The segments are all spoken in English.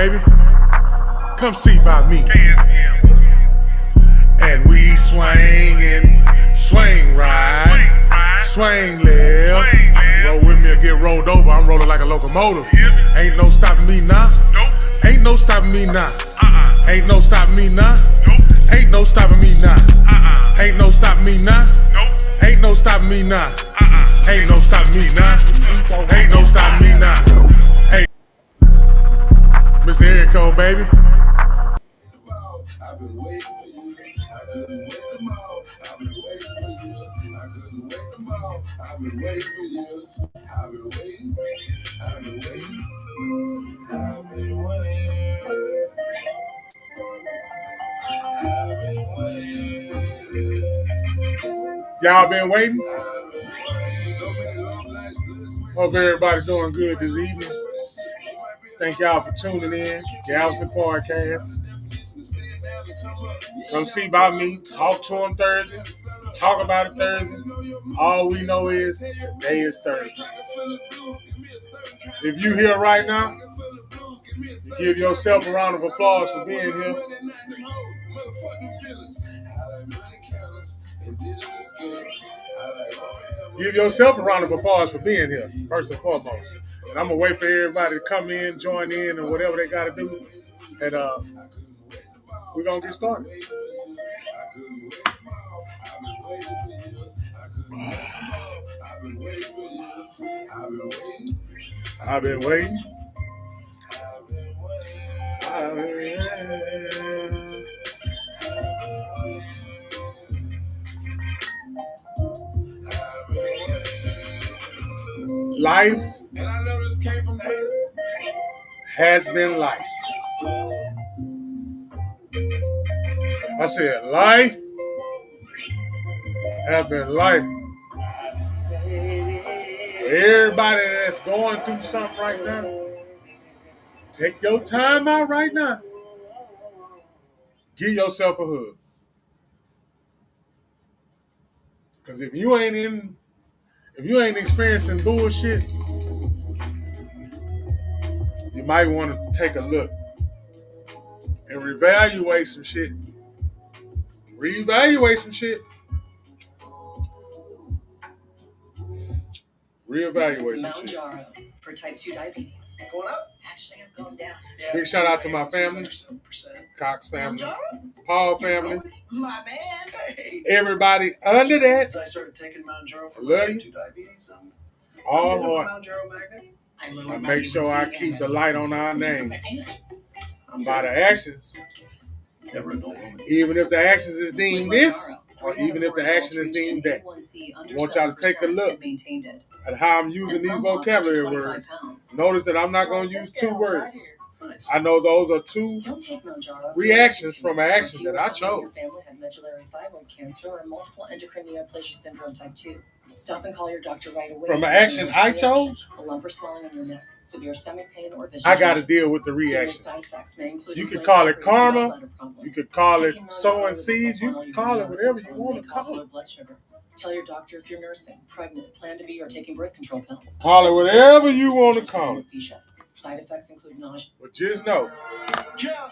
baby. Come see about me. And we swing and swing right, swing left. Roll with me or get rolled over. I'm rolling like a locomotive. Ain't no stopping me now. Ain't no stopping me now. Ain't no stopping me now. Ain't no stopping me now. Ain't no stopping me now. Ain't no stopping me now. Ain't no stopping me now. Ain't no stopping me now. Hey, Mr. Erico, baby. I've been waiting for you. I couldn't wait them all. I've been waiting for you. I couldn't wait them all. I've been waiting for you. I've been waiting. I've been waiting. I've been waiting. I've been waiting. Y'all been waiting? So many long nights. Hope everybody's doing good this evening. Thank y'all for tuning in. Galveston Podcast. Come see about me. Talk to them Thursday. Talk about it Thursday. All we know is today is Thursday. If you here right now, give yourself a round of applause for being here. Give yourself a round of applause for being here, first and foremost. And I'm going to wait for everybody to come in, join in, and whatever they got to do. And we're going to get started. I've been waiting. Life has been life. I said life has been life. For everybody that's going through something right now, take your time out right now. Give yourself a hug. Because if you ain't experiencing bullshit, you might want to take a look and reevaluate some shit. Reevaluate some some shit. For type 2 diabetes. Going up? Actually, I'm going down. Big shout out to my family. Cox family. Paul family. My man. Hey. Everybody under that. Since I started taking Mounjaro for Love type you. 2 diabetes, All heart. heart. Mounjaro magnet. I make sure I keep the light on our name. By the actions. Even if the actions is deemed this, or even if the action is deemed that. I want y'all to take a look at how I'm using these vocabulary words. Notice that I'm not going to use two words. I know those are two reactions from an action that I chose. Your family had medullary thyroid cancer or multiple endocrine neoplasia syndrome type 2. Stop and call your doctor right away. From an action I chose, a lump or swelling on your neck, severe stomach pain, or vision. I got to deal with the reaction. Side effects may include You could call it karma. You could call it sowing seeds. You could call it whatever you want to call it. Blood sugar. Tell your doctor if you're nursing, pregnant, plan to be, or taking birth control pills. Call it whatever you want to call it. Side effects include nausea. But just know,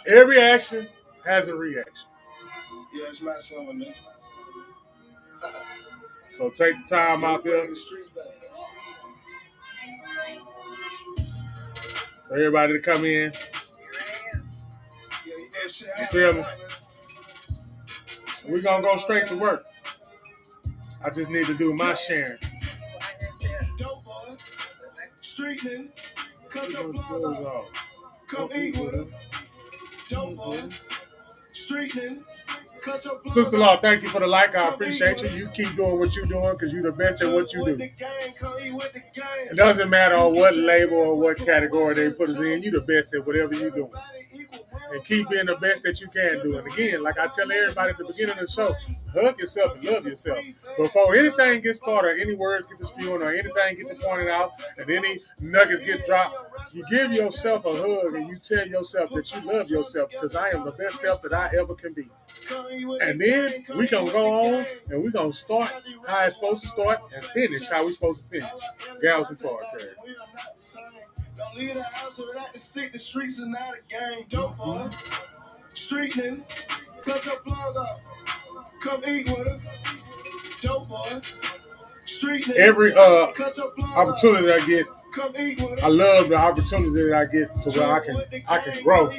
every action has a reaction. Yeah, it's my son. So take the time out there for everybody to come in. You feel me? We're going to go straight to work. I just need to do my sharing. Sister Law, thank you for the like. I appreciate you. You keep doing what you're doing because you're the best at what you do. It doesn't matter on what label or what category they put us in. You're the best at whatever you're doing. And keep being the best that you can do. And again, like I tell everybody at the beginning of the show, hug yourself and love yourself. Before anything gets started, any words get to spewing or anything get to pointed out, and any nuggets get dropped, you give yourself a hug and you tell yourself that you love yourself because I am the best self that I ever can be. And then we gonna go on and we gonna start how it's supposed to start and finish how we supposed to finish. Galveston Podcast. Don't leave the house without the stick. The streets are not a game. Dope boy. Street nigga. Cut your plug up. Come eat with her. Dope boy. Street nigga. Every Cut your plug opportunity I get, Come eat with her. I love the opportunity that I get to where I can grow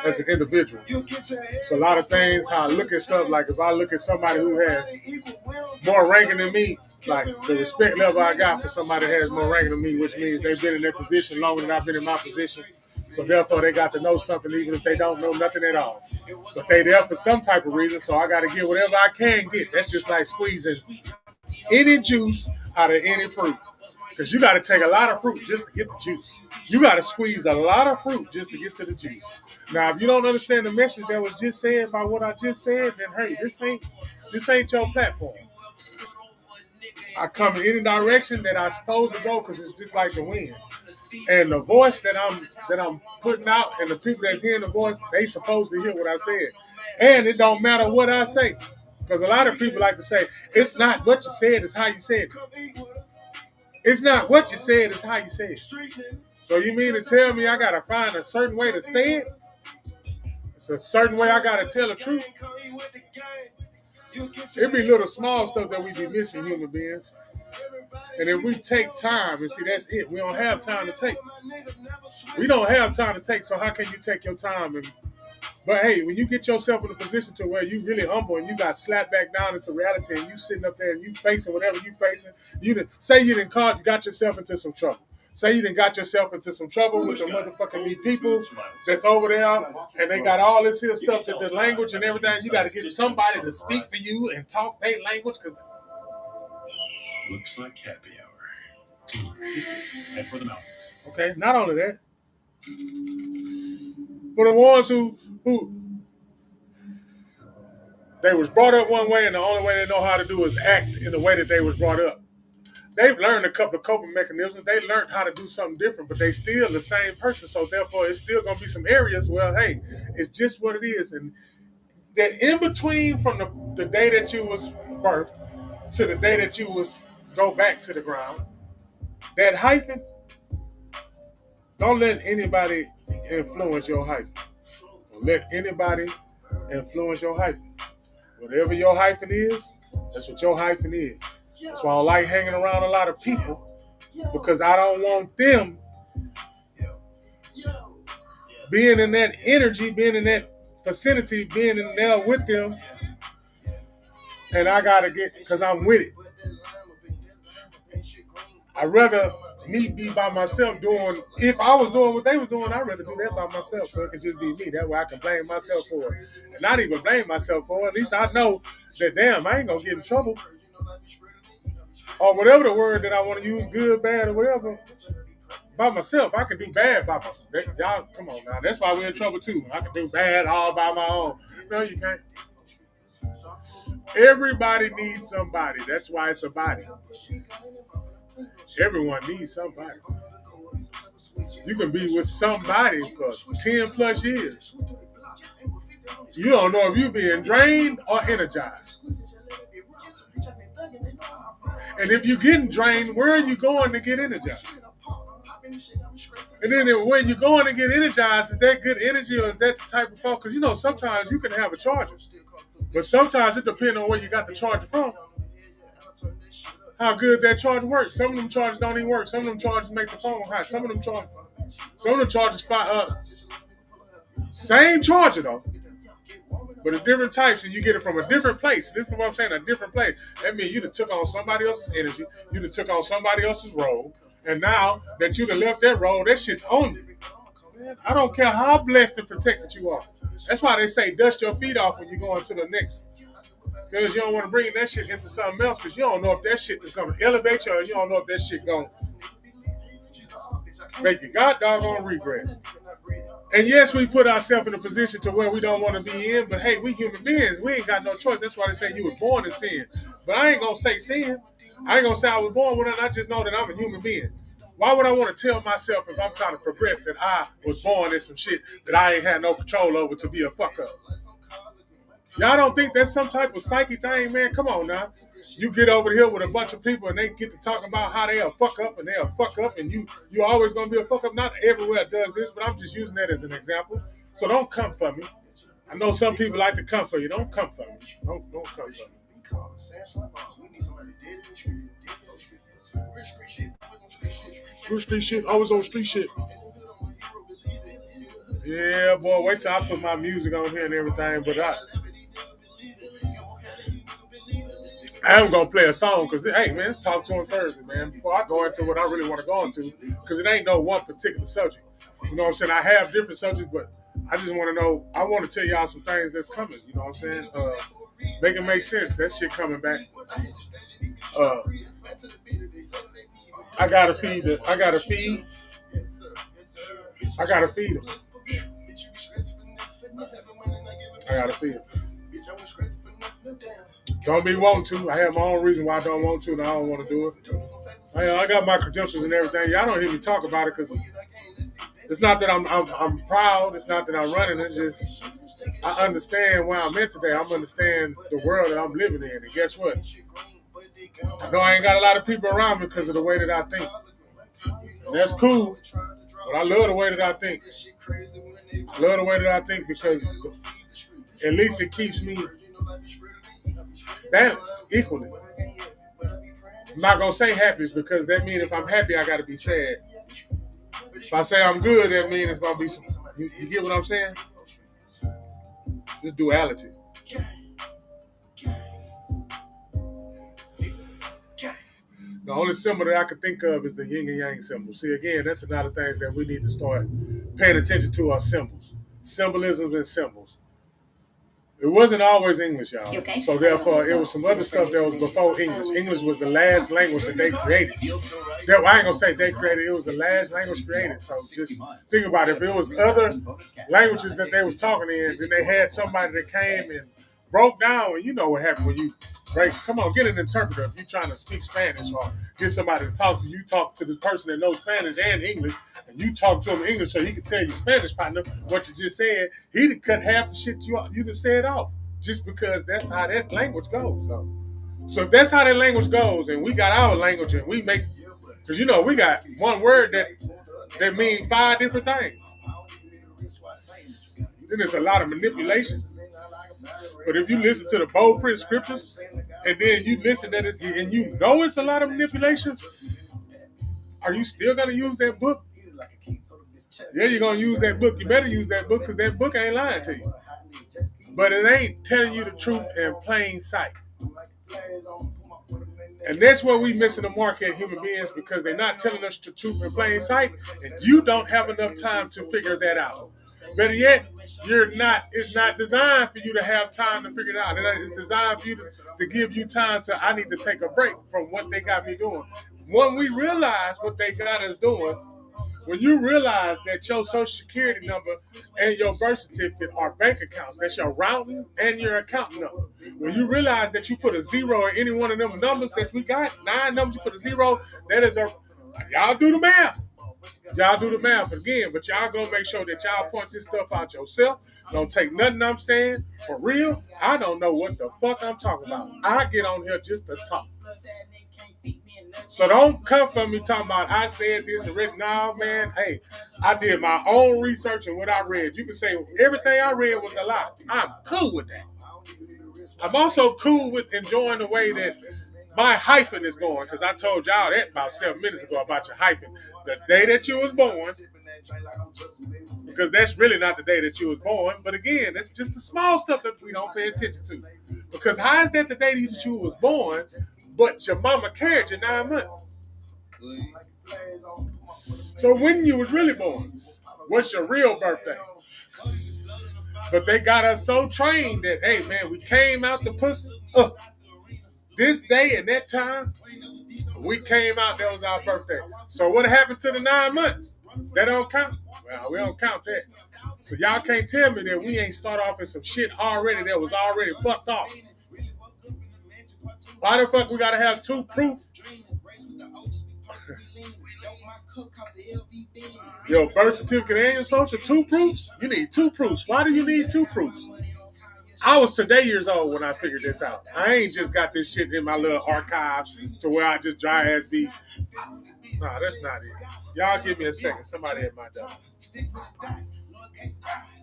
as an individual. It's a lot of things how I look at stuff. Like if I look at somebody who has more ranking than me, like the respect level I got for somebody that has more ranking than me, which means they've been in their position longer than I've been in my position. So therefore they got to know something even if they don't know nothing at all. But they there for some type of reason, so I got to get whatever I can get. That's just like squeezing any juice out of any fruit. Because you got to take a lot of fruit just to get the juice. You got to squeeze a lot of fruit just to get to the juice. Now, if you don't understand the message that was just said by what I just said, then hey, this ain't your platform. I come in any direction that I'm supposed to go because it's just like the wind. And the voice that I'm putting out and the people that's hearing the voice, they supposed to hear what I said. And it don't matter what I say. Because a lot of people like to say, it's not what you said, it's how you said it. It's not what you said, it's how you said it. So you mean to tell me I got to find a certain way to say it? It's a certain way I got to tell the truth? It be little small stuff that we be missing, human beings. And if we take time, and see, that's it. We don't have time to take. We don't have time to take, so how can you take your time? But hey, when you get yourself in a position to where you really humble and you got slapped back down into reality and you sitting up there and you facing whatever you facing, you got yourself into some trouble. Say you done got yourself into some trouble with the motherfucking people that's over there and they got all this here stuff, that the language and everything. You got to get somebody to speak for you and talk their language. Cause looks like happy hour. Head for the mountains. Okay, not only that. For the ones who they was brought up one way and the only way they know how to do is act in the way that they was brought up. They've learned a couple of coping mechanisms. They learned how to do something different, but they still the same person. So therefore, it's still going to be some areas where, hey, it's just what it is. And that in between from the day that you was birthed to the day that you was go back to the ground, that hyphen, don't let anybody influence your hyphen. Don't let anybody influence your hyphen. Whatever your hyphen is, that's what your hyphen is. That's why I don't like hanging around a lot of people, because I don't want them being in that energy, being in that vicinity, being in there with them, and I gotta because I'm with it. I'd rather me be by myself doing, if I was doing what they was doing, I'd rather do that by myself so it can just be me. That way I can blame myself for it. And not even blame myself for it. At least I know that, damn, I ain't gonna get in trouble. Or whatever the word that I want to use, good, bad, or whatever, by myself. I can do bad by myself. Y'all, come on now. That's why we're in trouble too. I can do bad all by my own. No, you can't. Everybody needs somebody. That's why it's a body. Everyone needs somebody. You can be with somebody for 10 plus years. You don't know if you're being drained or energized. And if you're getting drained, where are you going to get energized? And then when you're going to get energized, is that good energy or is that the type of phone? Because, you know, sometimes you can have a charger. But sometimes it depends on where you got the charger from. How good that charger works. Some of them chargers don't even work. Some of them chargers make the phone hot. Some of them chargers same charger though. But it's different types, and you get it from a different place. This is what I'm saying, a different place. That means you done took on somebody else's energy. You done took on somebody else's role. And now that you done left that role, that shit's on you. Man, I don't care how blessed and protected you are. That's why they say dust your feet off when you go into the next. Because you don't want to bring that shit into something else, because you don't know if that shit is going to elevate you or you don't know if that shit going to make you god doggone regress. And yes, we put ourselves in a position to where we don't want to be in, but hey, we human beings. We ain't got no choice. That's why they say you was born in sin. But I ain't going to say sin. I ain't going to say I was born with it. I just know that I'm a human being. Why would I want to tell myself if I'm trying to progress that I was born in some shit that I ain't had no control over to be a fuck up? Y'all don't think that's some type of psyche thing, man? Come on now. You get over here with a bunch of people and they get to talking about how they'll fuck up and they'll fuck up and you always gonna be a fuck up. Not everywhere does this, but I'm just using that as an example. So don't come for me. I know some people like to come for you. Don't come for me. Don't come for me. Street shit, always on street shit. Yeah, boy, wait till I put my music on here and everything, but I am gonna play a song because, hey, man, it's Talk to Him Thursday, man. Before I go into what I really want to go into, because it ain't no one particular subject. You know what I'm saying? I have different subjects, but I just want to know. I want to tell y'all some things that's coming. You know what I'm saying? Make it make sense. That shit coming back. I gotta feed them. I gotta feed them. Don't be wanting to. I have my own reason why I don't want to, and I don't want to do it. I got my credentials and everything. Y'all don't hear me talk about it because it's not that I'm proud. It's not that I'm running. It's just I understand where I'm in today. I understand the world that I'm living in. And guess what? I know I ain't got a lot of people around me because of the way that I think. And that's cool. But I love the way that I think. I love the way that I think because at least it keeps me balanced equally. I'm not going to say happy because that means if I'm happy, I got to be sad. If I say I'm good, that means it's going to be some. You get what I'm saying? This duality. The only symbol that I can think of is the yin and yang symbol. See, again, that's another thing that we need to start paying attention to are symbols. Symbolisms and symbols. It wasn't always English, y'all. Okay? So therefore, it was some other stuff that was before English. English was the last language that they created. I ain't going to say they created. It was the last language created. So just think about it. If it was other languages that they was talking in, then they had somebody that came and broke down. And you know what happened when you break. Come on, get an interpreter if you're trying to speak Spanish or get somebody to talk to you. Talk to this person that knows Spanish and English, and you talk to him in English so he can tell you Spanish partner what you just said. He'd cut half the shit you just said off just because that's how that language goes, though. So if that's how that language goes, and we got our language and we make, because you know we got one word that means 5 different things. Then there's a lot of manipulation. But if you listen to the bold print scriptures, and then you listen to it, and you know it's a lot of manipulation, are you still going to use that book? Yeah, you're going to use that book. You better use that book because that book ain't lying to you. But it ain't telling you the truth in plain sight. And that's where we missing the mark at human beings because they're not telling us the truth in plain sight, and you don't have enough time to figure that out. Better yet, it's not designed for you to have time to figure it out. It's designed for you to give you time to, I need to take a break from what they got me doing. When we realize what they got us doing, when you realize that your social security number and your birth certificate are bank accounts, that's your routing and your account number. When you realize that you put a 0 in any one of them numbers that we got, 9 numbers, you put a 0, that is y'all do the math. Y'all do the math again, but y'all gonna make sure that y'all point this stuff out yourself. Don't take nothing I'm saying for real. I don't know what the fuck I'm talking about. I get on here just to talk. So don't come for me talking about I said this and read. No, man. Hey, I did my own research and what I read. You can say everything I read was a lie. I'm cool with that. I'm also cool with enjoying the way that my hyphen is going, because I told y'all that about 7 minutes ago about your hyphen. The day that you was born, because that's really not the day that you was born. But again, that's just the small stuff that we don't pay attention to. Because how is that the day that you was born, but your mama carried you 9 months? So when you was really born, what's your real birthday? But they got us so trained that, hey, man, we came out the pussy. This day and that time, we came out, that was our birthday. So what happened to the 9 months? That don't count? Well, we don't count that. So y'all can't tell me that we ain't start off in some shit already that was already fucked off. Why the fuck we gotta have 2 proof? Your birth certificate and your social, 2 proofs? You need 2 proofs. Why do you need 2 proofs? I was today years old when I figured this out. I ain't just got this shit in my little archive to where I just dry ass beat. Nah, that's not it. Y'all give me a second. Somebody at my door.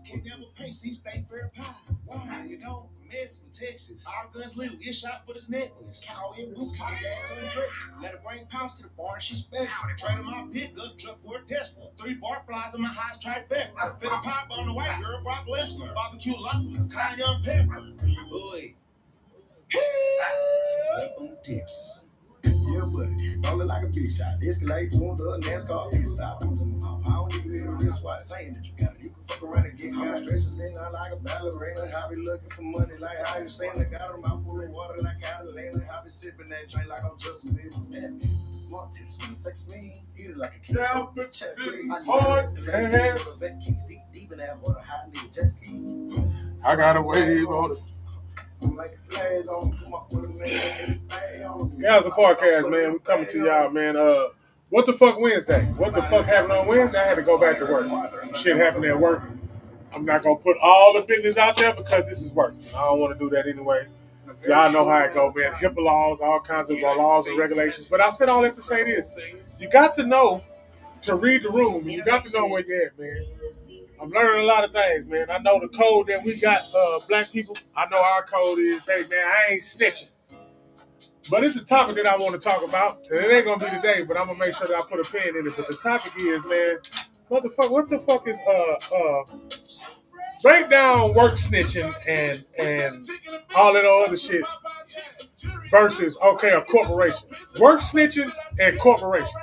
Can never pay, see, stay fair pie. Why you don't mess in Texas? Our guns little, get shot for this necklace. Cow in blue, cow gas on the dress. Let her bring pounds to the bar, she special. Trade on my pickup truck for a Tesla. 3 bar flies in my house, trifecta. Fit a pop on the white girl, Brock Lesnar. Barbecue lobster with cayenne pepper. Boy. Up on Texas. Yeah, buddy. Rolling like a big shot. Escalate to a NASCAR pit stop. I don't even need a wristwatch saying that you got it. You can fuck around and get constration. Then I like a ballerina. I be looking for money like how you saying. I got a mouth full of water like Catalina. I be sipping that drink like I'm Justin Bieber. Smart tips when sex me. Eat it like a kid. Hard ass. Deep in that water. Hot nigga just keep. I got a wave on it. Yeah, it's a podcast, man. We coming to y'all, man. What the fuck Wednesday? What the fuck happened on Wednesday? I had to go back to work. Some shit happened at work. I'm not gonna put all the business out there because this is work. I don't want to do that anyway. Y'all know how it go, man. HIPAA laws, all kinds of laws and regulations. But I said all that to say this: you got to know to read the room, and you got to know where you're at, man. I'm learning a lot of things, man. I know the code that we got, black people. I know our code is, hey, man, I ain't snitching. But it's a topic that I want to talk about. And it ain't going to be today, but I'm going to make sure that I put a pen in it. But the topic is, man, what the fuck is, break down work snitching and all that other shit versus, okay, a corporation. Work snitching and corporation.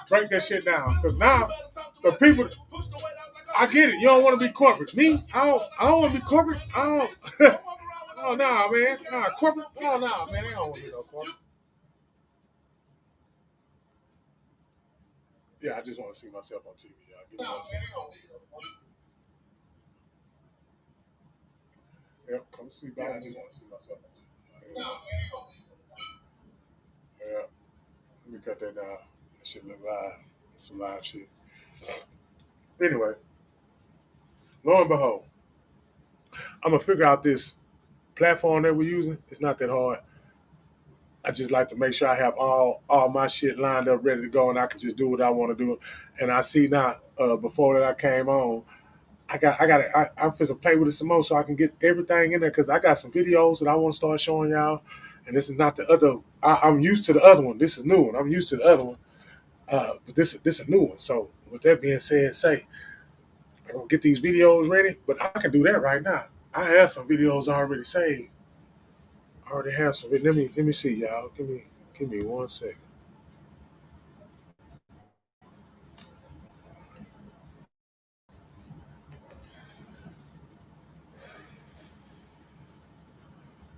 Break that shit down. Because now, the people... I get it. You don't want to be corporate. Me, I don't want to be corporate. I don't. Oh, nah, man. Nah, corporate. Oh, nah, man. I don't want to be no corporate. Yeah, I just want to see myself on TV, y'all. Give me one second. Yep, come see me. I just want to see myself on TV. Yeah. Let me cut that down. That shit look live. That's some live shit. Anyway, lo and behold, I'm going to figure out this platform that we're using. It's not that hard. I just like to make sure I have all my shit lined up, ready to go, and I can just do what I want to do. And I see now, before that I came on, I'm supposed to play with it some more so I can get everything in there because I got some videos that I want to start showing y'all. And this is not the other. I'm used to the other one. This is new one. I'm used to the other one, but this is a new one. So with that being said, I'm gonna get these videos ready, but I can do that right now. I have some videos already saved. I already have some. Let me see, y'all. Give me 1 second.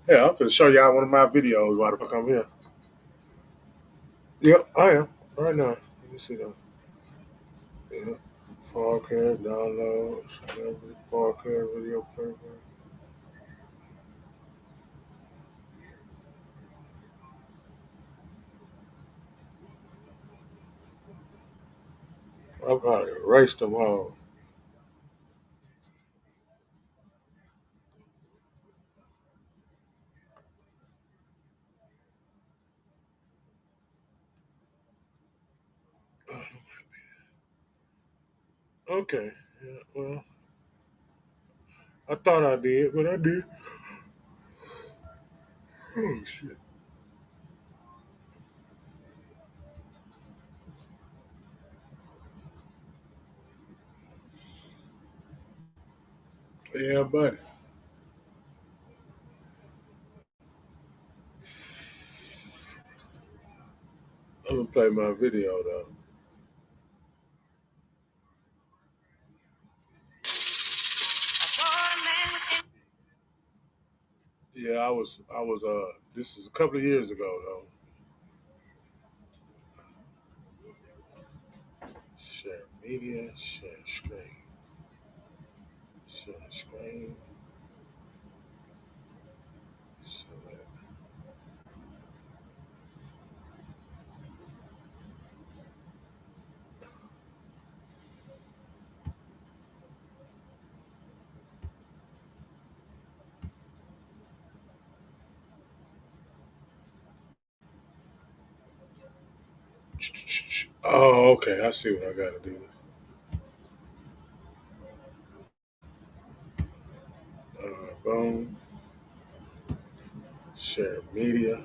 Yeah, I'm gonna show y'all one of my videos while the fuck I'm here. Yep, I am right now. Let me see though. Yeah, podcast download, celebrity podcast video playback. I probably erased them all. Okay. Yeah, well, I thought I did, but I did. Oh shit. Yeah, buddy. I'm gonna play my video though. Yeah, I was this is a couple of years ago though. Share media, share screen. Share screen. Select. Oh, okay. I see what I got to do. Boom. Share media.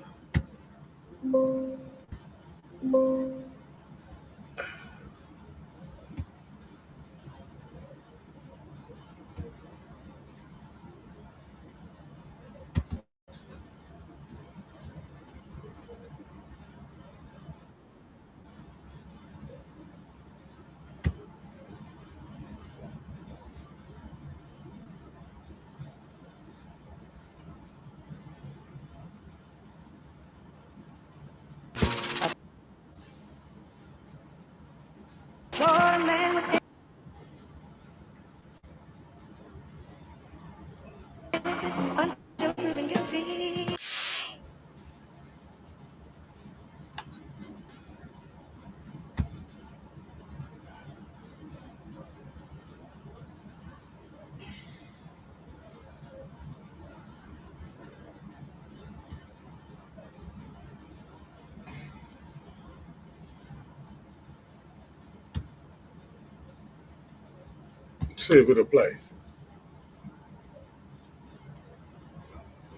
See if it'll play.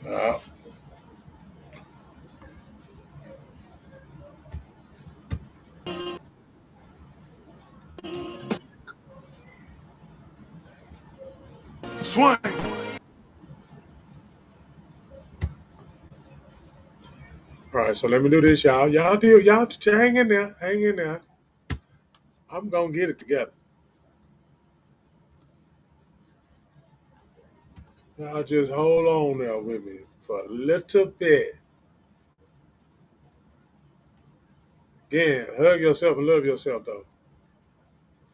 Uh, Swing. All right, so let me do this, y'all. Y'all hang in there. Hang in there. I'm going to get it together. Y'all just hold on there with me for a little bit. Again, hug yourself and love yourself, though.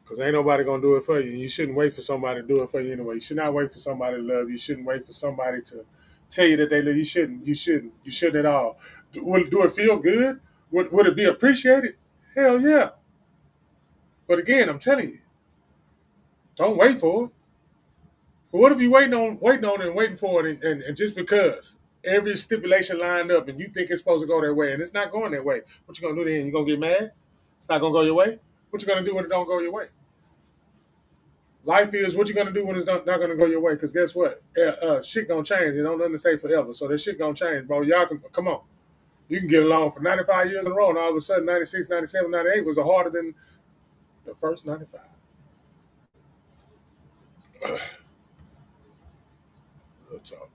Because ain't nobody going to do it for you. You shouldn't wait for somebody to do it for you anyway. You should not wait for somebody to love you. You shouldn't wait for somebody to tell you that they love you. You shouldn't. You shouldn't. You shouldn't at all. Do it feel good? Would it be appreciated? Hell yeah. But again, I'm telling you, don't wait for it. But what if you waiting for it, and just because every stipulation lined up and you think it's supposed to go that way and it's not going that way, what you gonna do then? You gonna get mad? It's not gonna go your way. What you gonna do when it don't go your way? Life is what you gonna do when it's not gonna go your way. Because guess what? Shit gonna change. You don't nothing to say forever. So that shit gonna change, bro. Y'all can come on. You can get along for 95 years in a row, and all of a sudden 96, 97, 98 was harder than the first 95. Real talk.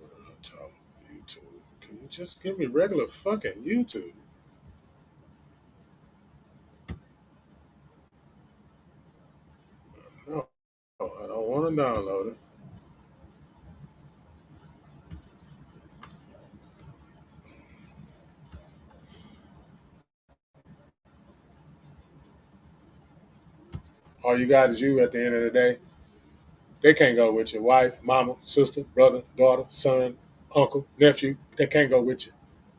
Real talk. YouTube. Can you just give me regular fucking YouTube? No, I don't want to download it. All you got is you at the end of the day. They can't go with your wife, mama, sister, brother, daughter, son, uncle, nephew. They can't go with you.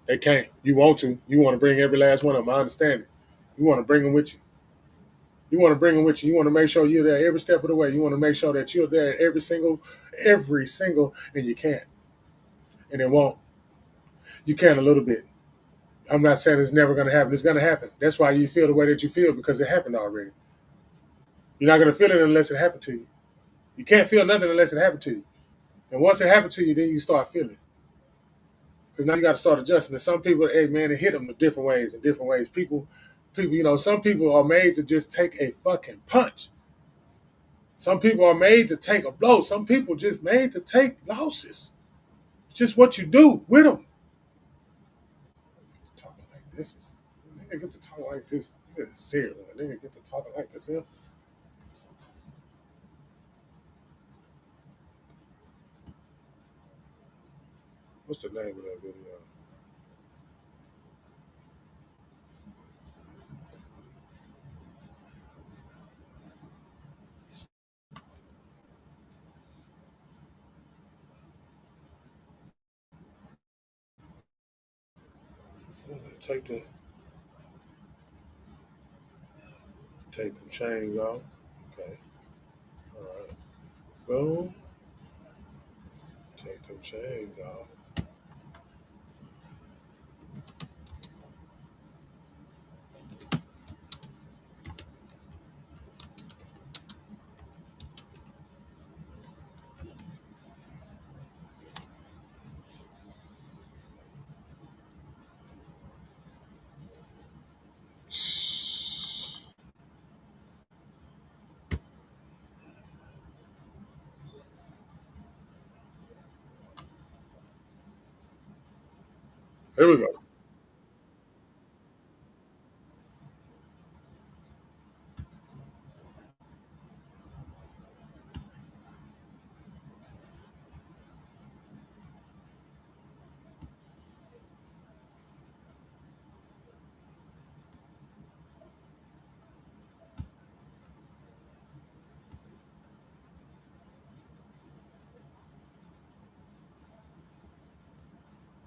They can't. You want to. You want to bring every last one of them. I understand it. You want to bring them with you. You want to bring them with you. You want to make sure you're there every step of the way. You want to make sure that you're there every single, and you can't. And it won't. You can a little bit. I'm not saying it's never going to happen. It's going to happen. That's why you feel the way that you feel because it happened already. You're not going to feel it unless it happened to you. You can't feel nothing unless it happened to you. And once it happened to you, then you start feeling. Because now you got to start adjusting. And some people, hey man, it hit them in different ways. People, some people are made to just take a fucking punch. Some people are made to take a blow. Some people just made to take losses. It's just what you do with them. Talking like this is, nigga get to talk like this. Nigga is serious. Nigga get to talking like this. Yeah. What's the name of that video? Take them chains off. Okay. All right. Boom. Take them chains off. Here we go.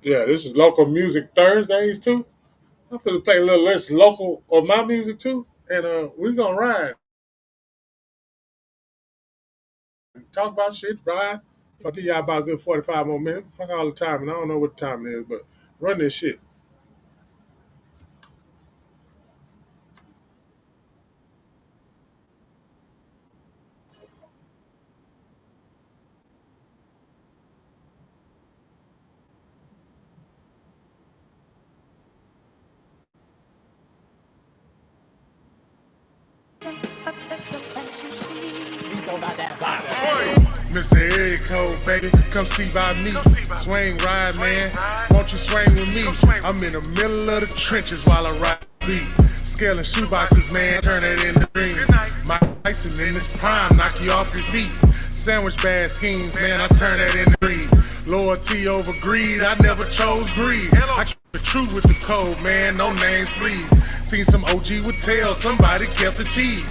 Yeah, this is local music Thursdays too. I'm finna play a little less local of my music too, and we gonna ride, talk about shit, ride. I'll give y'all about a good 45 more minutes. Fuck all the time, and I don't know what time it is, but run this shit. Mr. Area Code, baby, come see by me. Swing, ride, man. Won't you swing with me? I'm in the middle of the trenches while I ride beat. Scaling shoeboxes, man, turn it into dreams. My Tyson in this prime, knock you off your feet. Sandwich bad schemes, man, I turn that into greed. Loyalty over greed, I never chose greed. I keep the truth with the code, man, no names, please. Seen some OG with tail, somebody kept the cheese.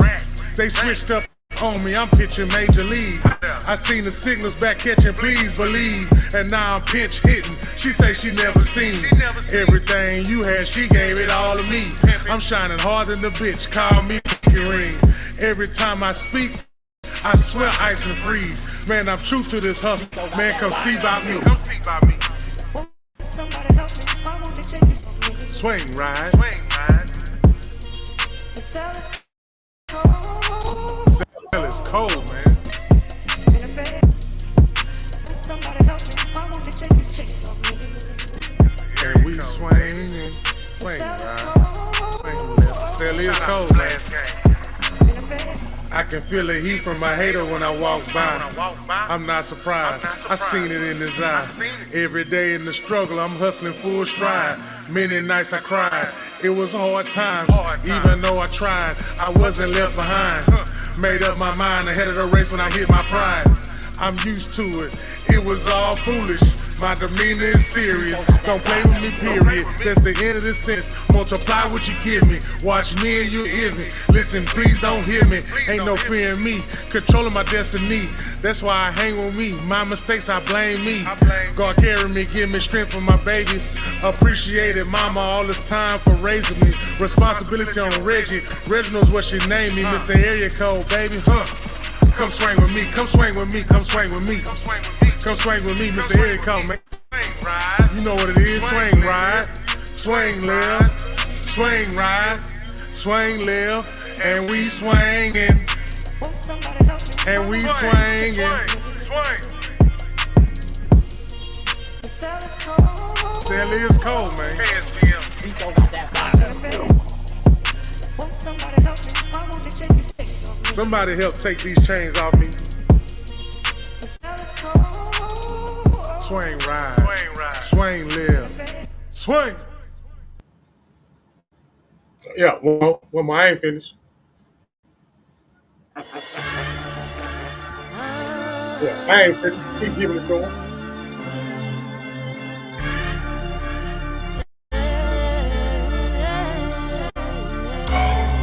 They switched up on me, I'm pitching major league. I seen the signals back catching, please believe. And now I'm pinch hitting. She say she never seen everything you had, she gave it all to me. I'm shining harder than the bitch, call me Pinky Ring. Every time I speak, I swear ice and freeze. Man, I'm true to this hustle. Man, come see about me. Swing ride. Hell, it's cold, man. And we swing, swing ride. Swing left. Hell, it's cold, man. I can feel the heat from my hater when I walk by. I'm not surprised, I seen it in his eye. Every day in the struggle, I'm hustling full stride. Many nights I cried, it was hard times. Even though I tried, I wasn't left behind. Made up my mind ahead of the race when I hit my pride. I'm used to it, it was all foolish. My demeanor is serious, don't play with me, period. That's the end of the sentence, multiply what you give me. Watch me and you hear me. Listen, please don't hear me, ain't no fear in me. Controlling my destiny, that's why I hang with me. My mistakes, I blame me. God carry me, give me strength for my babies. Appreciated mama all this time for raising me. Responsibility on Reggie, Reginald's what she named me. Mr. Area Code, baby, Come swing with me, come swing with me, come swing with me. Come swing with me, Mr. Area Code, man. You know what it is, swing ride, swing left, swing ride, swing left, and we swinging, and we swinging. Hell is cold, man. Somebody help take these chains off me. Swing ride, swing live, swing. Yeah, well, I ain't finished. Yeah, I ain't finished. Keep giving it to him.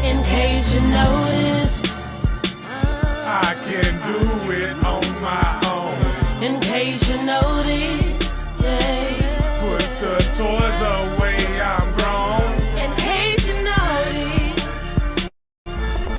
In case you notice, I can do it on my own. in case you notice, yeah. Put the toys away, I'm grown. In case you notice,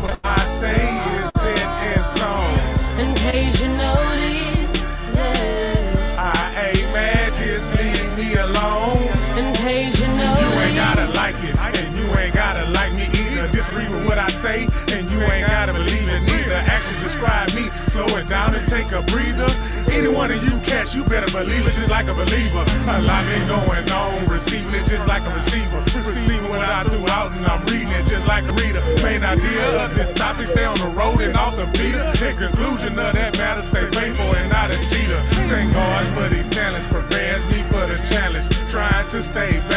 What I say is set in stone. in case you notice, yeah. I ain't mad, just leave me alone. In case you You ain't notice, gotta like it, and you ain't gotta like me either. Disagree with what I say, and you ain't gotta believe it neither. Actions describe me, slow it down and take a breather. Any one of you catch, you better believe it just like a believer. A lot been going on, receiving it just like a receiver. Receiving what I threw out, and I'm reading it just like a reader. Main idea of this topic, stay on the road and off the beat. In conclusion of that matter, stay faithful and not a cheater. Thank God for these talents, prepares me for this challenge. Trying to stay back.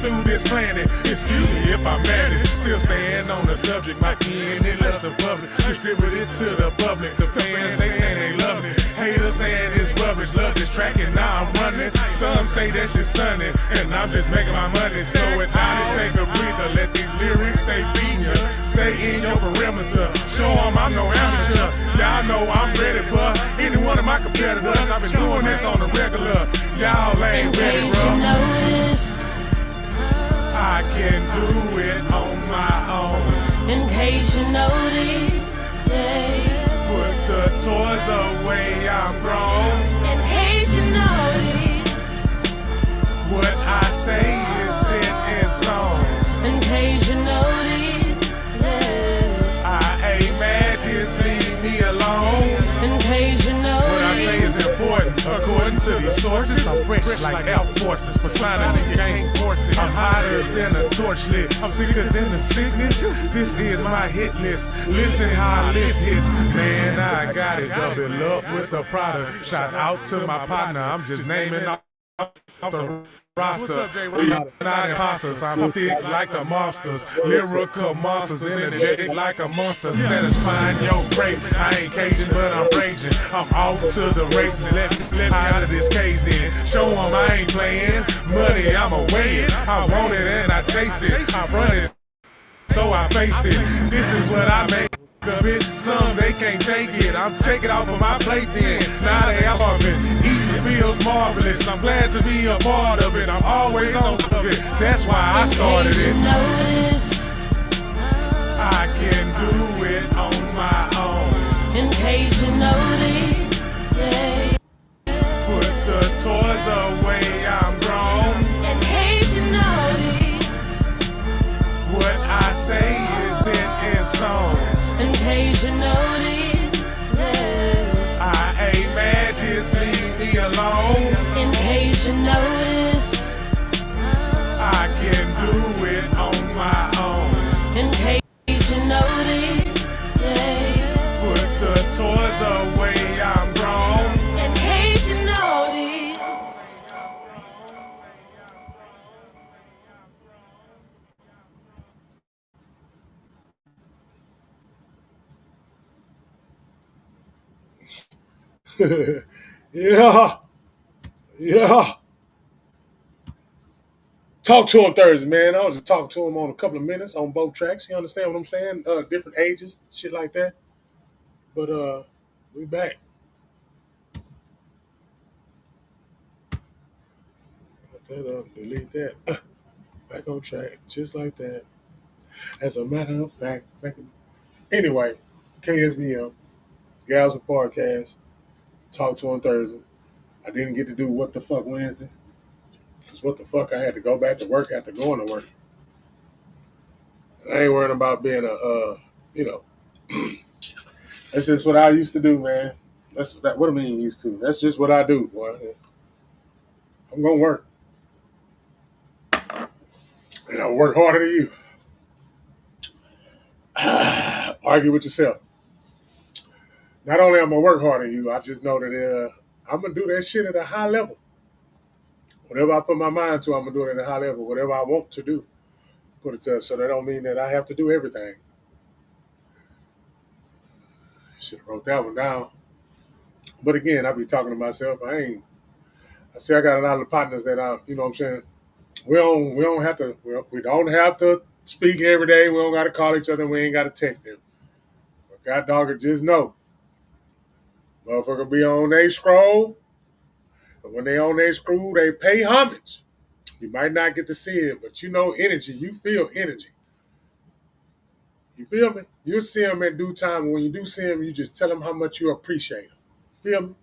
through this planet. Excuse me if I'm mad. Still staying on the subject. My pen, they love the public. Distribute it to the public. The fans, they say they love it. Haters saying it's rubbish. Love this track and now I'm running. Some say that shit's stunning. And I'm just making my money. So it now to take a breather. Let these lyrics stay feeding you. Stay in your perimeter. Show them I'm no amateur. Y'all know I'm ready for any one of my competitors. I've been doing this on the regular. Y'all ain't ready, bro. I can do it on my own. In case you noticed, yeah. Put the toys away, I'm grown. In case you noticed, What I say is set in stone. in case you noticed, yeah. I ain't mad, just leave me alone. In case you noticed, What I say is important, according to these sources. I'm fresh like Air Forces, persona the gang forces. I'm hotter than a torch lit. I'm sicker than the sickness. This is my hit list. Listen how this hits. Man, I got it. Double up with the product. Shout out to my partner. I'm just naming off the roster. We are not imposters. I'm thick like the monsters. Lyrical monsters. Energetic like a monster. Satisfying your crave. I ain't Cajun, but I'm raging. I'm off to the races. Let me out of this cage then. Show them I ain't playing. Money, I'ma weigh it. I want it and I taste it. I run it, so I faced it. This is what I make. Bitch, some they can't take it. I'm taking off of my plate then. Now they off of it. Eating it feels marvelous. I'm glad to be a part of it. I'm always on top of it. That's why I started it. I can do it on my own. in case you noticed, yeah. Put the toys away, I'm grown. In case you noticed, What I say is set in stone. in case you noticed, yeah. I ain't mad, just leave me alone. In case you noticed, I can do it on my own. in case you noticed, yeah. Put the toys away, I'm grown. In case you noticed. Yeah. Talk to him Thursday, man. I was just talking to him on a couple of minutes on both tracks. You understand what I'm saying? Different ages, shit like that. But we back. Put that up, delete that. Back on track, just like that. As a matter of fact, anyway, KSBM, Gals and Podcast. Talk to him Thursday. I didn't get to do What the Fuck Wednesday. Because what the fuck, I had to go back to work after going to work. And I ain't worrying about being that's just what I used to do, man. What do I mean used to? That's just what I do, boy. I'm going to work. And I'll work harder than you. Argue with yourself. Not only am I work harder than you, I just know that I'm going to do that shit at a high level. Whatever I put my mind to, I'm going to do it at a high level. Whatever I want to do, put it to. So that don't mean that I have to do everything. Should have wrote that one down. But again, I be talking to myself. I see I got a lot of partners that you know what I'm saying? We don't have to speak every day. We don't got to call each other. We ain't got to text them. But God dog it, just know. Motherfucker be on their scroll. But when they on their scroll, they pay homage. You might not get to see it, but you know energy. You feel energy. You feel me? You'll see them in due time. When you do see them, you just tell them how much you appreciate them. Feel me?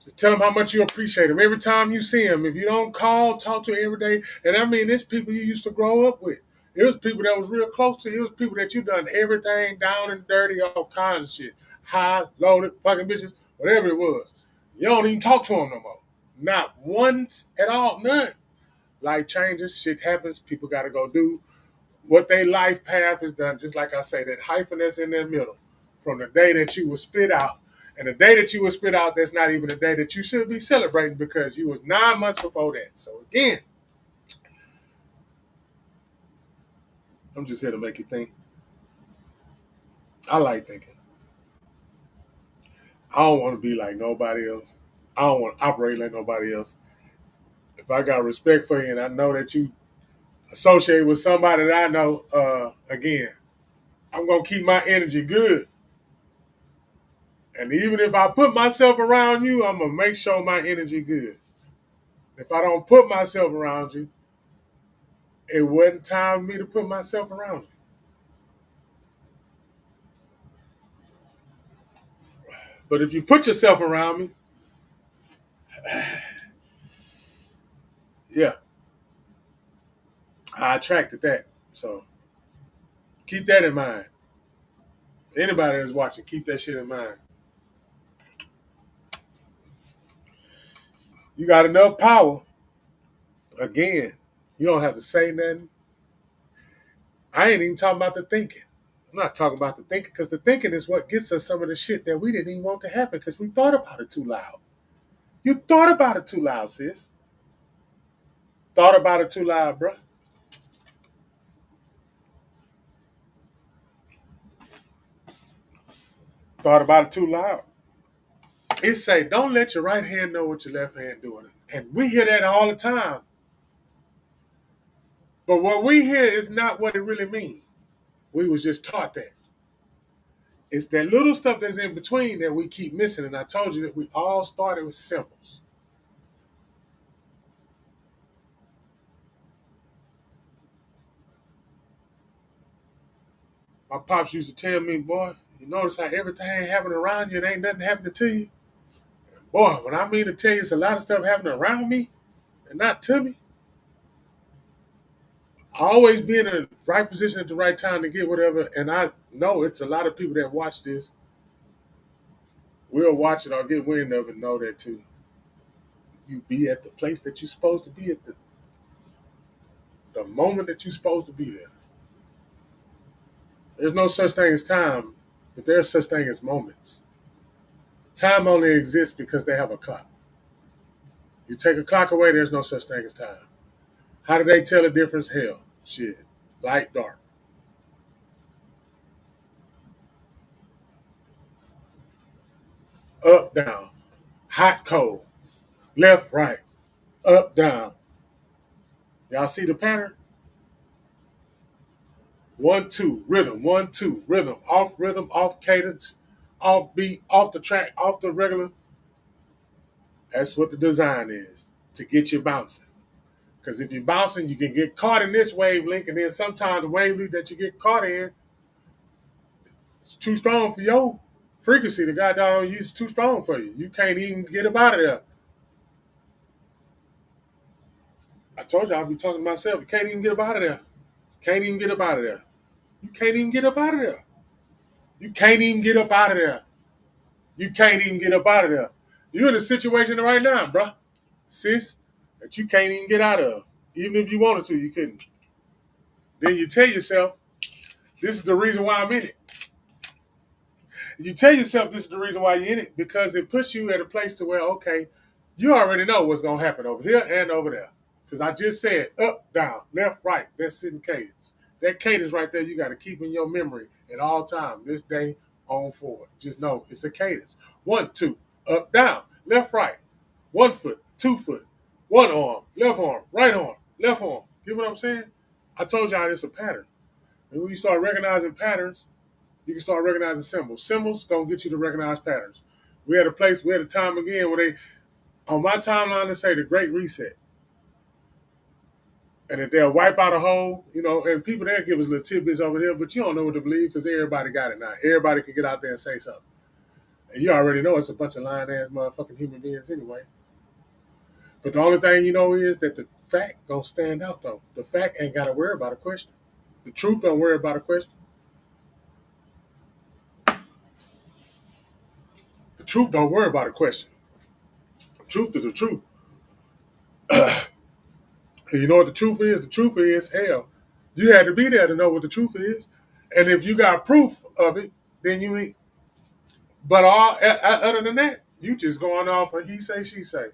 Just tell them how much you appreciate them. Every time you see them, if you don't call, talk to every day. And I mean, it's people you used to grow up with. It was people that was real close to you. It was people that you done everything down and dirty, all kinds of shit. High, loaded, fucking bitches, whatever it was. You don't even talk to them no more. Not once at all, none. Life changes, shit happens, people got to go do what their life path is done. Just like I say, that hyphen that's in the middle. From the day that you was spit out. And the day that you was spit out, that's not even the day that you should be celebrating because you was 9 months before that. So again, I'm just here to make you think. I like thinking. I don't want to be like nobody else. I don't want to operate like nobody else. If I got respect for you and I know that you associate with somebody that I know, again, I'm going to keep my energy good. And even if I put myself around you, I'm going to make sure my energy good. If I don't put myself around you, it wasn't time for me to put myself around you. But if you put yourself around me, yeah, I attracted that. So keep that in mind. Anybody that's watching, keep that shit in mind. You got enough power. Again, you don't have to say nothing. I ain't even talking about the thinking. I'm not talking about the thinking because the thinking is what gets us some of the shit that we didn't even want to happen because we thought about it too loud. You thought about it too loud, sis. Thought about it too loud, bro. Thought about it too loud. It say, don't let your right hand know what your left hand doing. And we hear that all the time. But what we hear is not what it really means. We was just taught that. It's that little stuff that's in between that we keep missing. And I told you that we all started with symbols. My pops used to tell me, boy, you notice how everything happening around you and ain't nothing happening to you? Boy, when I mean to tell you it's a lot of stuff happening around me and not to me, I always be in the right position at the right time to get whatever. And I know it's a lot of people that watch this will watch it or get wind of it and know that too. You be at the place that you're supposed to be at the moment that you're supposed to be there. There's no such thing as time, but there's such thing as moments. Time only exists because they have a clock. You take a clock away, there's no such thing as time. How do they tell the difference? Hell, shit, light, dark. Up, down, hot, cold, left, right, up, down. Y'all see the pattern? 1, 2, rhythm, 1, 2, rhythm, off cadence, off beat, off the track, off the regular. That's what the design is, to get you bouncing. Because if you're bouncing, you can get caught in this wavelength, and then sometimes the wavelength that you get caught in, it's too strong for your frequency. The guy down on you is too strong for you. You can't even get up out of there. I told you I'll be talking to myself. You can't even get up out of there. Can't even get up out of there. You can't even get up out of there. You can't even get up out of there. You can't even get up out of there. You're in a situation right now, bruh, sis, that you can't even get out of. Even if you wanted to, you couldn't. Then you tell yourself, this is the reason why I'm in it. You tell yourself this is the reason why you're in it because it puts you at a place to where, okay, you already know what's going to happen over here and over there. Because I just said up, down, left, right. That's sitting cadence. That cadence right there, you got to keep in your memory at all times, this day on forward. Just know it's a cadence. 1, 2, up, down, left, right. 1 foot, 2 foot, 1 arm, left arm, right arm, left arm. You know what I'm saying? I told y'all it's a pattern. And when you start recognizing patterns, you can start recognizing symbols. Symbols gonna get you to recognize patterns. We had a time again where they, on my timeline, they say the Great Reset. And if they'll wipe out a hole, and people there give us little tidbits over here, but you don't know what to believe because everybody got it now. Everybody can get out there and say something. And you already know it's a bunch of lying-ass motherfucking human beings anyway. But the only thing you know is that the fact gonna stand out, though. The fact ain't got to worry about a question. The truth don't worry about a question. The truth don't worry about a question. The truth is the truth. And you know what the truth is? The truth is, hell, you had to be there to know what the truth is. And if you got proof of it, then you ain't. But other than that, you just going off of he say, she say.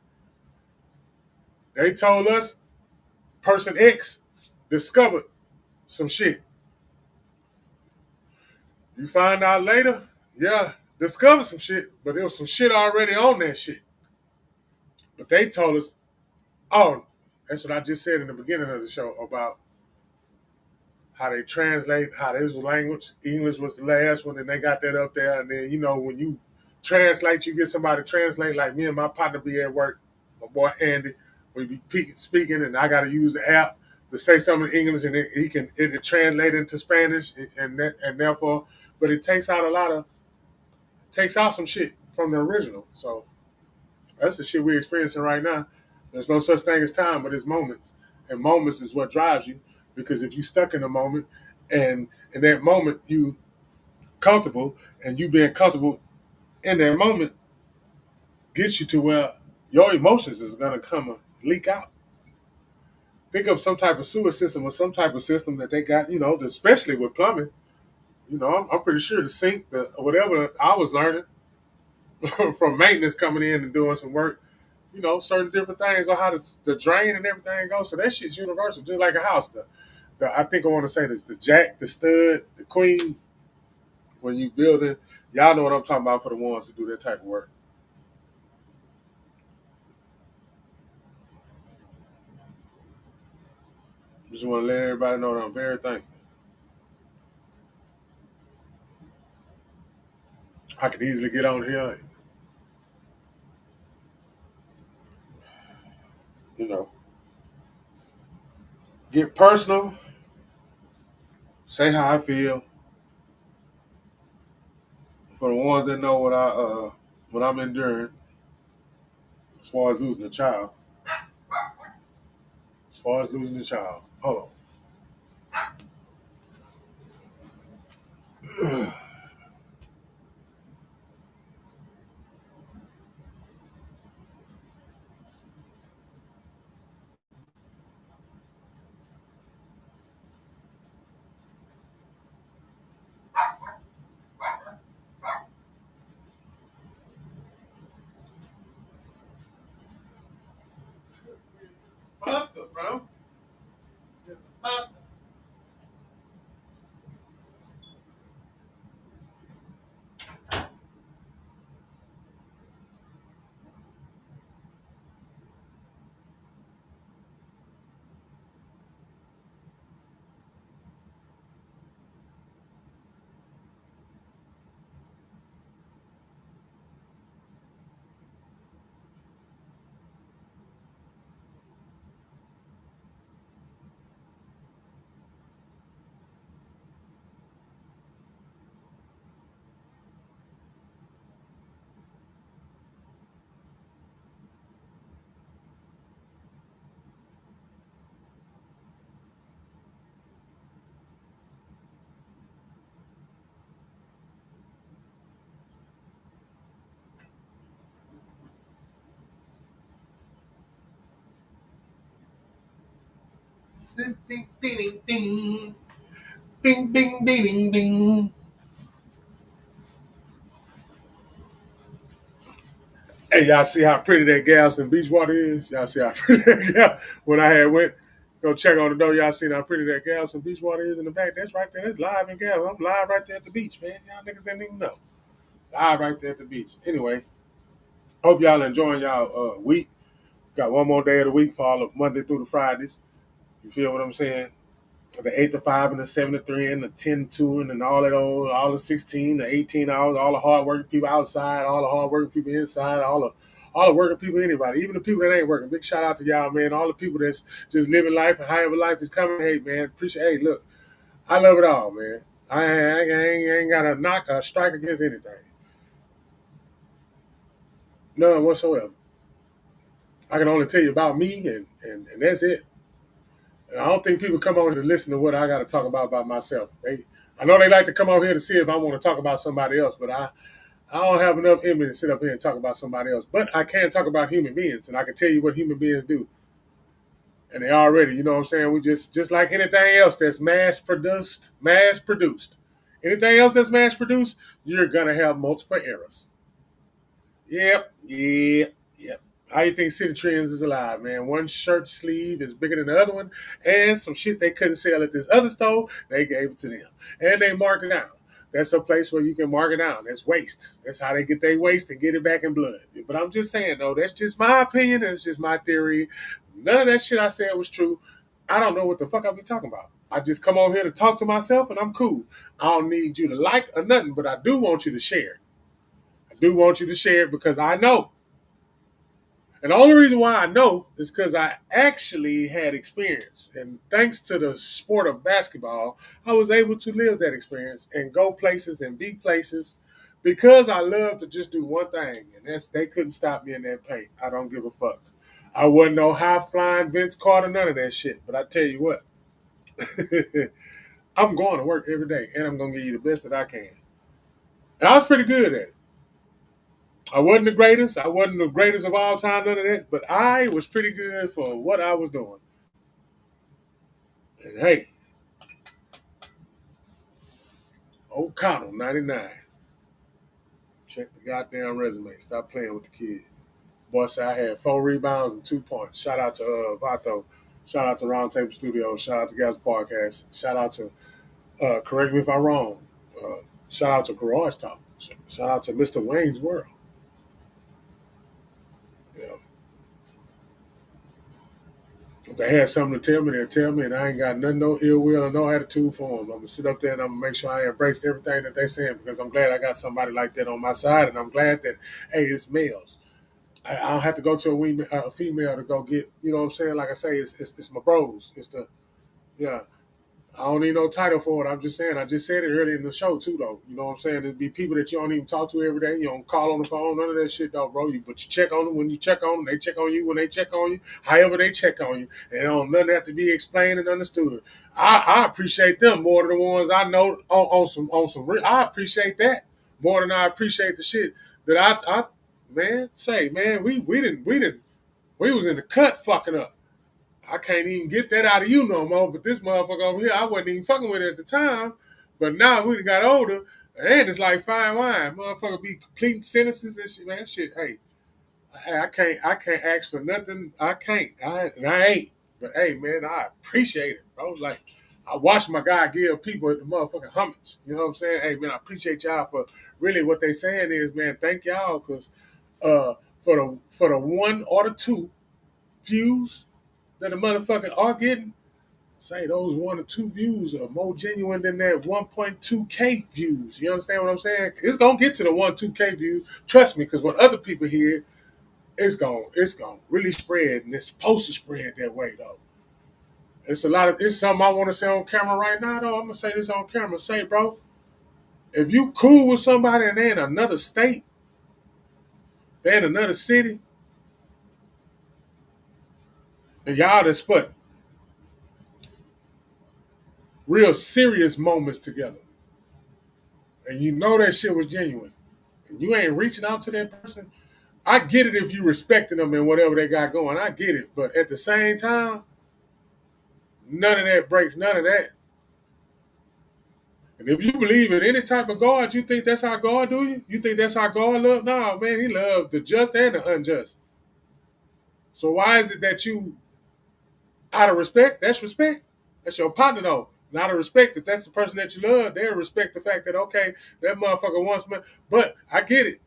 They told us person X discovered some shit. You find out later, yeah, discover some shit, but there was some shit already on that shit. But they told us, oh, that's what I just said in the beginning of the show about how they translate, how this language, English was the last one, and they got that up there. And then, when you translate, you get somebody to translate, like me and my partner be at work, my boy Andy, we be speaking, and I got to use the app to say something in English, and it translate into Spanish, and therefore, but it takes out some shit from the original. So that's the shit we're experiencing right now. There's no such thing as time, but it's moments. And moments is what drives you. Because if you stuck in a moment and in that moment you comfortable and you being comfortable in that moment gets you to where your emotions is gonna come and leak out. Think of some type of sewer system or some type of system that they got, especially with plumbing. I'm pretty sure the sink, whatever I was learning from maintenance coming in and doing some work, certain different things on how the drain and everything goes. So that shit's universal, just like a house. I think I want to say this: the jack, the stud, the queen. When you build it, y'all know what I'm talking about for the ones who do that type of work. Just want to let everybody know that I'm very thankful. I could easily get on here and, get personal, say how I feel. For the ones that know what I'm enduring, as far as losing a child. Hold on. Pasta, bro. Pasta. Ding, ding, ding, ding. Bing, bing, bing, bing, bing. Hey, y'all see how pretty that Galveston Beachwater is? Y'all see how pretty that when I had went go check on the door, y'all seen how pretty that Galveston Beachwater is in the back? That's right there. That's live in Galveston. I'm live right there at the beach, man. Y'all niggas didn't even know. Live right there at the beach. Anyway, hope y'all enjoying y'all week. Got one more day of the week for all of Monday through the Fridays. You feel what I'm saying? The 8 to 5 and the 7 to 3 and the 10 to and all that all the 16, the 18 hours, all the hard working people outside, all the hard working people inside, all the working people, anybody, even the people that ain't working. Big shout out to y'all, man. All the people that's just living life and however life is coming. Hey, man, appreciate. Hey, look, I love it all, man. I ain't got a knock or a strike against anything. None whatsoever. I can only tell you about me, and that's it. And I don't think people come on here to listen to what I got to talk about myself. I know they like to come over here to see if I want to talk about somebody else, but I don't have enough in me to sit up here and talk about somebody else. But I can talk about human beings, and I can tell you what human beings do. And they already, you know what I'm saying? We just like anything else that's mass produced. Anything else that's mass produced, you're gonna have multiple errors. Yep. How you think City Trends is alive, man? One shirt sleeve is bigger than the other one, and some shit they couldn't sell at this other store, they gave it to them. And they marked it out. That's a place where you can mark it down. That's waste. That's how they get their waste and get it back in blood. But I'm just saying, though, that's just my opinion. That's just my theory. None of that shit I said was true. I don't know what the fuck I be talking about. I just come on here to talk to myself, and I'm cool. I don't need you to like or nothing, but I do want you to share. I do want you to share it because I know. And the only reason why I know is because I actually had experience. And thanks to the sport of basketball, I was able to live that experience and go places and be places because I love to just do one thing. And that's they couldn't stop me in that paint. I don't give a fuck. I wasn't no high flying Vince Carter, none of that shit. But I tell you what, I'm going to work every day and I'm going to give you the best that I can. And I was pretty good at it. I wasn't the greatest. I wasn't the greatest of all time, none of that. But I was pretty good for what I was doing. And hey, O'Connell, 99. Check the goddamn resume. Stop playing with the kid. Boy said I had 4 rebounds and 2 points. Shout out to Vato. Shout out to Roundtable Studios. Shout out to Gas Podcast. Shout out to, correct me if I'm wrong, shout out to Garage Talk. Shout out to Mr. Wayne's World. Yeah. If they had something to tell me, they'll tell me, and I ain't got nothing, no ill will or no attitude for them. I'm going to sit up there and I'm going to make sure I embrace everything that they're saying because I'm glad I got somebody like that on my side, and I'm glad that, hey, it's males. I don't have to go to a female to go get, you know what I'm saying? Like I say, it's my bros. It's the, yeah. I don't need no title for it. I'm just saying. I just said it earlier in the show too, though. You know what I'm saying? There'd be people that you don't even talk to every day. You don't call on the phone, none of that shit, though, bro. But you check on them when you check on them. They check on you when they check on you. However they check on you, and don't nothing have to be explained and understood. I appreciate them more than the ones I know on some. I appreciate that more than I appreciate the shit that I man say, man. We was in the cut fucking up. I can't even get that out of you no more. But this motherfucker over here, I wasn't even fucking with it at the time. But now we got older, and it's like fine wine. Motherfucker be completing sentences and shit, man. Shit, hey, I can't ask for nothing. I can't. I ain't. But hey, man, I appreciate it, bro. Like I watch my guy give people the motherfucking homage. You know what I'm saying? Hey, man, I appreciate y'all for really what they saying is, man, thank y'all because for the 1 or the 2 views that the motherfucker are getting, say those 1 or 2 views are more genuine than that 1.2K views. You understand what I'm saying? It's gonna get to the 2K views. Trust me, because when other people hear it, it's gonna really spread, and it's supposed to spread that way though. It's something I want to say on camera right now though. I'm gonna say this on camera. Say, bro, if you cool with somebody and they in another state, they in another city, and y'all just put real serious moments together, and you know that shit was genuine, and you ain't reaching out to that person, I get it if you respecting them and whatever they got going. I get it. But at the same time, none of that breaks none of that. And if you believe in any type of God, you think that's how God do you? You think that's how God love? No, man, he loves the just and the unjust. So why is it that you, out of respect, that's respect. That's your partner though. And out of respect, if that's the person that you love, they'll respect the fact that, okay, that motherfucker wants me. But I get it.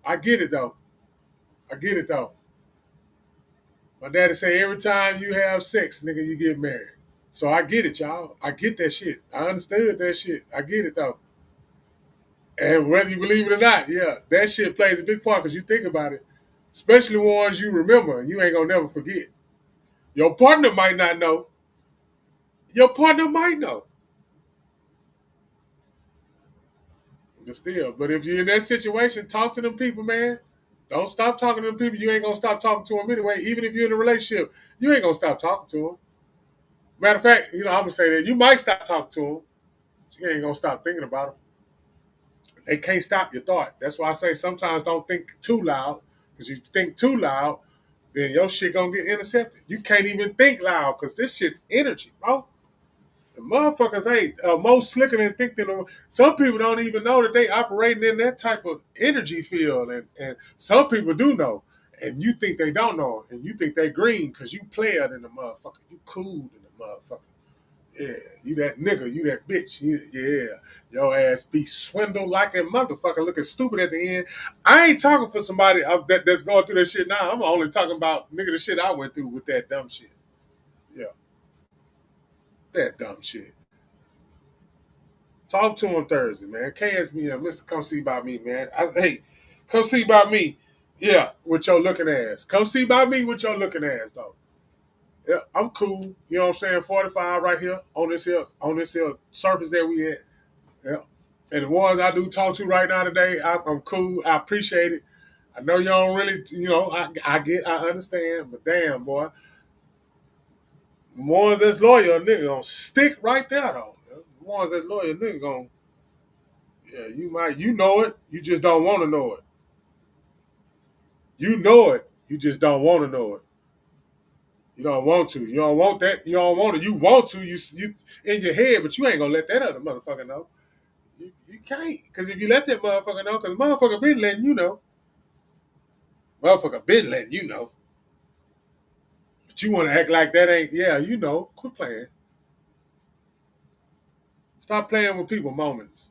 I get it though. My daddy say every time you have sex, nigga, you get married. So I get it, y'all. I get that shit. I understood that shit. I get it though. And whether you believe it or not, yeah, that shit plays a big part because you think about it. Especially ones you remember, you ain't gonna never forget. Your partner might not know. Your partner might know. But if you're in that situation, talk to them people, man. Don't stop talking to them people. You ain't gonna stop talking to them anyway. Even if you're in a relationship, you ain't gonna stop talking to them. Matter of fact, I'm gonna say that you might stop talking to them. But you ain't gonna stop thinking about them. They can't stop your thought. That's why I say sometimes don't think too loud. Because if you think too loud, then your shit gonna get intercepted. You can't even think loud because this shit's energy, bro. The motherfuckers ain't more slicker than think than some people don't even know that they operating in that type of energy field, and some people do know, and you think they don't know, and you think they green because you player than the motherfucker, you cool than the motherfucker. Yeah, you that nigga, you that bitch. Yeah, your ass be swindled like a motherfucker, looking stupid at the end. I ain't talking for somebody that's going through that shit now. I'm only talking about nigga the shit I went through with that dumb shit. Yeah, that dumb shit. Talk to him Thursday, man. KSBM, Mr. Come See By Me, man. Hey, come see by me. Yeah, with your looking ass. Come see by me with your looking ass, though. Yeah, I'm cool. You know what I'm saying? 45 right here on this here surface that we at. Yeah. And the ones I do talk to right now today, I'm cool. I appreciate it. I know you don't really, I understand, but damn, boy. The ones that's loyal, nigga, gonna stick right there, though. The ones that's loyal, nigga, gonna, yeah, you know it, you just don't want to know it. You know it, you just don't want to know it. You don't want to. You don't want that. You don't want to. You want to. You in your head, but you ain't gonna let that other motherfucker know. You can't, because if you let that motherfucker know, because the motherfucker been letting you know. Motherfucker been letting you know. But you want to act like that ain't, yeah, you know. Quit playing. Stop playing with people moments.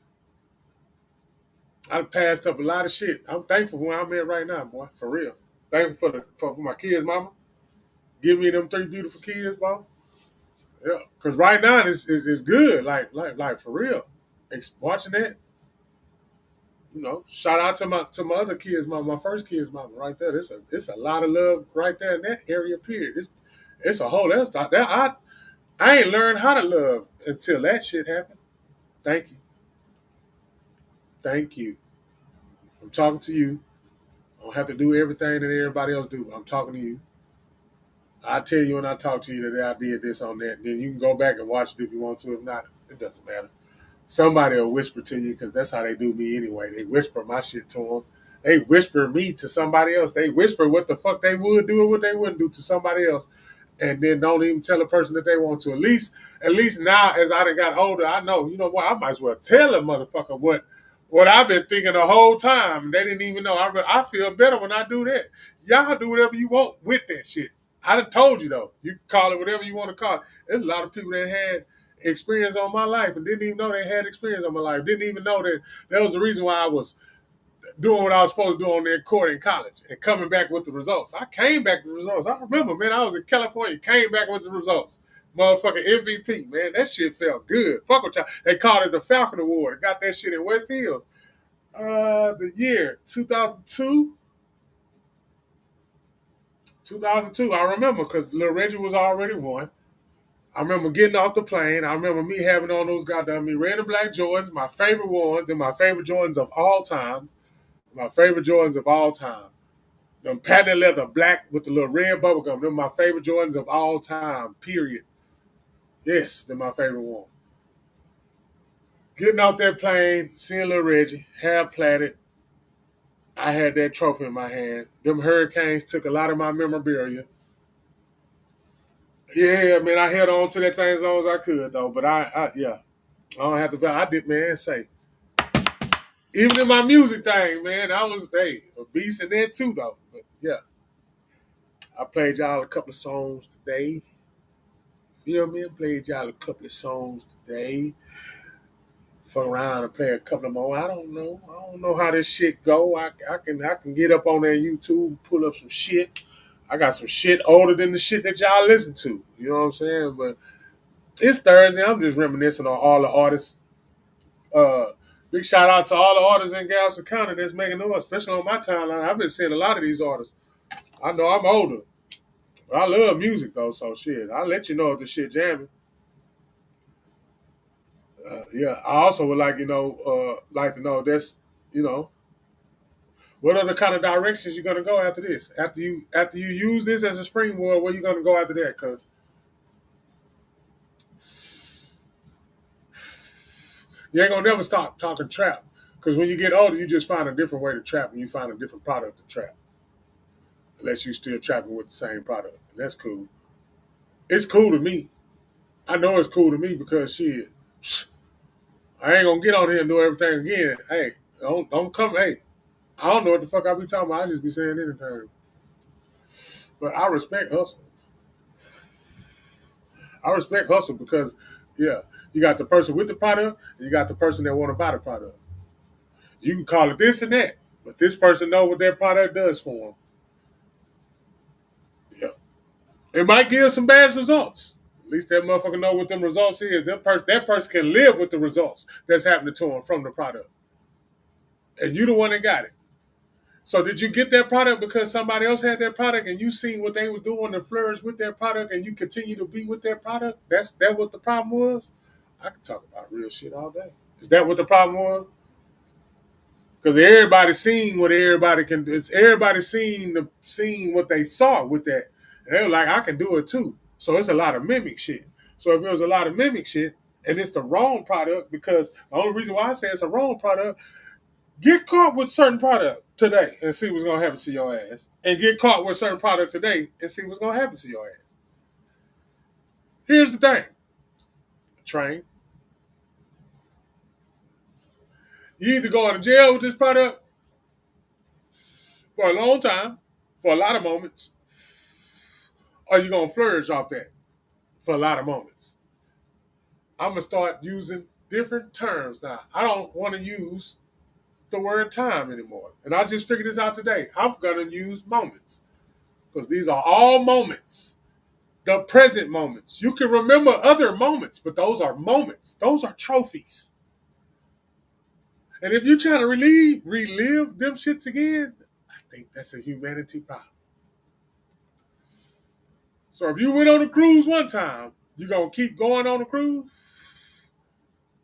I done passed up a lot of shit. I'm thankful for where I'm at right now, boy. For real. Thankful for my kids, mama. Give me them 3 beautiful kids, boy. Yeah. Because right now it's good. Like for real. Watching that. You know, shout out to my other kids, my first kids, mama, right there. It's a lot of love right there in that area. Period. It's a whole other stuff. I ain't learned how to love until that shit happened. Thank you, thank you. I'm talking to you. I don't have to do everything that everybody else do. I'm talking to you. I tell you when I talk to you that I did this on that. Then you can go back and watch it if you want to. If not, it doesn't matter. Somebody will whisper to you because that's how they do me anyway. They whisper my shit to them. They whisper me to somebody else. They whisper what the fuck they would do and what they wouldn't do to somebody else, and then don't even tell a person that they want to. At least now, as I done got older, I know. You know what? I might as well tell a motherfucker what I've been thinking the whole time. They didn't even know. I feel better when I do that. Y'all do whatever you want with that shit. I done told you though. You can call it whatever you want to call it. There's a lot of people that had experience on my life and didn't even know they had experience on my life. Didn't even know that there was a reason why I was doing what I was supposed to do on their court in college and coming back with the results. I came back with the results. I remember, man, I was in California, came back with the results. Motherfucking MVP, man. That shit felt good. Fuck with y'all. They called it the Falcon Award. Got that shit in West Hills. The year 2002. 2002, I remember, because Lil Reggie was already won. I remember getting off the plane. I remember me having on those goddamn red and black Jordans, my favorite ones, and my favorite Jordans of all time. My favorite Jordans of all time. Them patent leather black with the little red bubble gum. Them my favorite Jordans of all time, period. Yes, they're my favorite one. Getting off that plane, seeing Lil Reggie, hair plaited. I had that trophy in my hand. Them Hurricanes took a lot of my memorabilia. Yeah, man, I held on to that thing as long as I could, though. But I don't have to. I did, man. Say, even in my music thing, man, I was a beast in there too, though. But yeah, I played y'all a couple of songs today. Feel me? I played y'all a couple of songs today. Fuck around and play a couple of more. I don't know how this shit go. I can get up on there YouTube, pull up some shit. I got some shit older than the shit that y'all listen to. You know what I'm saying? But it's Thursday. I'm just reminiscing on all the artists. Big shout out to all the artists in Galveston County that's making noise, especially on my timeline. I've been seeing a lot of these artists. I know I'm older, but I love music though, so shit. I'll let you know if the shit jamming. Yeah, I also would like to know that's, what other kind of directions you're gonna go after this? After you use this as a springboard, where you gonna go after that? Because you ain't gonna never stop talking trap. Because when you get older, you just find a different way to trap and you find a different product to trap. Unless you still trapping with the same product. And that's cool. It's cool to me. I know it's cool to me because shit, I ain't gonna get on here and do everything again. Hey, don't come. Hey, I don't know what the fuck I be talking about. I just be saying anything. But I respect hustle. I respect hustle because Yeah. You got the person with the product, and you got the person that want to buy the product. You can call it this and that, but this person know what their product does for them. Yeah. It might give some bad results. At least that motherfucker know what them results is. That person can live with the results that's happening to them from the product. And you the one that got it. So did you get that product because somebody else had that product and you seen what they was doing to flourish with their product and you continue to be with their product? That's that what the problem was? I can talk about real shit all day. Is that what the problem was? Because everybody seen what everybody can do. It's everybody seen what they saw with that. And they were like, I can do it too. So it's a lot of mimic shit. So if it was a lot of mimic shit and it's the wrong product, because the only reason why I say it's a wrong product, get caught with certain product today and see what's gonna happen to your ass. And get caught with certain product today and see what's gonna happen to your ass. Here's the thing. Train. You either go to jail with this product for a long time, for a lot of moments, or you're gonna flourish off that for a lot of moments. I'm gonna start using different terms now. I don't want to use the word time anymore. And I just figured this out today. I'm gonna use moments. Because these are all moments. The present moments. You can remember other moments, but those are moments. Those are trophies. And if you're trying to relive them shits again, I think that's a humanity problem. So if you went on a cruise one time, you gonna keep going on a cruise?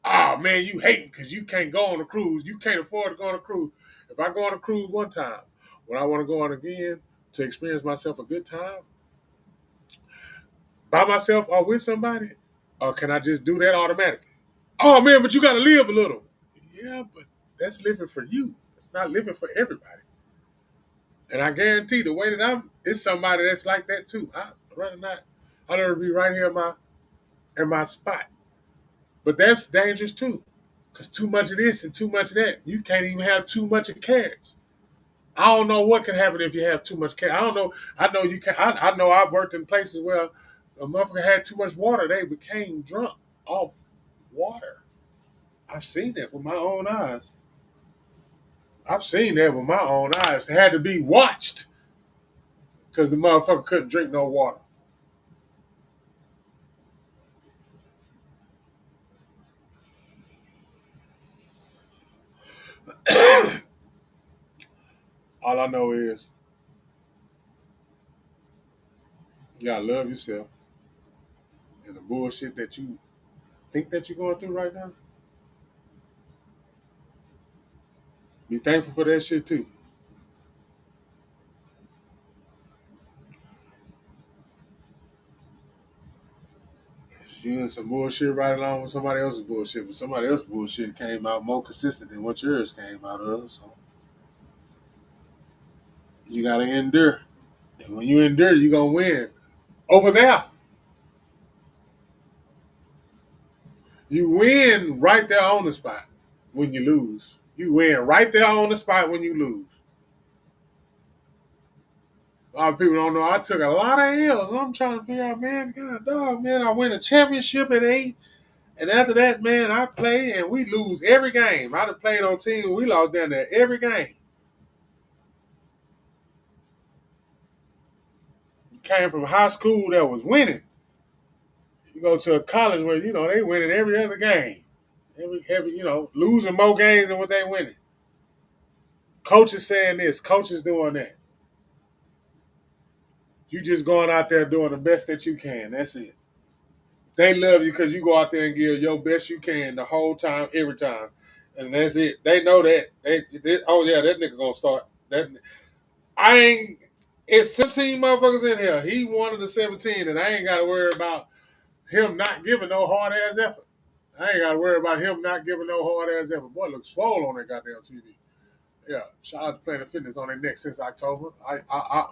Oh man, you hating because you can't go on a cruise. You can't afford to go on a cruise. If I go on a cruise one time, when I want to go on again to experience myself a good time, by myself or with somebody, or can I just do that automatically? Oh man, but you got to live a little. Yeah, but that's living for you. It's not living for everybody. And I guarantee the way that it's somebody that's like that too. I'd rather not. I'd rather be right here in my spot. But that's dangerous too. Because too much of this and too much of that. You can't even have too much of carrots. I don't know what can happen if you have too much carrots. I don't know. I know you can. I know I've worked in places where a motherfucker had too much water. They became drunk off water. I've seen that with my own eyes. I've seen that with my own eyes. They had to be watched because the motherfucker couldn't drink no water. All I know is you gotta love yourself and the bullshit that you think that you're going through right now. Be thankful for that shit too. You in some bullshit right along with somebody else's bullshit, but somebody else's bullshit came out more consistent than what yours came out of. So you gotta endure. And when you endure, you're gonna win. Over there. You win right there on the spot when you lose. You win right there on the spot when you lose. A lot of people don't know I took a lot of L's. I'm trying to figure out, man, God dog, man, I win a championship at 8. And after that, man, I play and we lose every game. I'd have played on teams, we lost down there every game. You came from high school that was winning. You go to a college where, they winning every other game. Every losing more games than what they winning. Coaches saying this, coaches doing that. You just going out there doing the best that you can. That's it. They love you because you go out there and give your best you can the whole time, every time. And that's it. They know that. Oh, yeah, that nigga going to start. It's 17 motherfuckers in here. He one of the 17, and I ain't got to worry about him not giving no hard-ass effort. I ain't got to worry about him not giving no hard-ass effort. Boy, looks swole on that goddamn TV. Yeah, shout out to Planet Fitness on their neck since October. I'm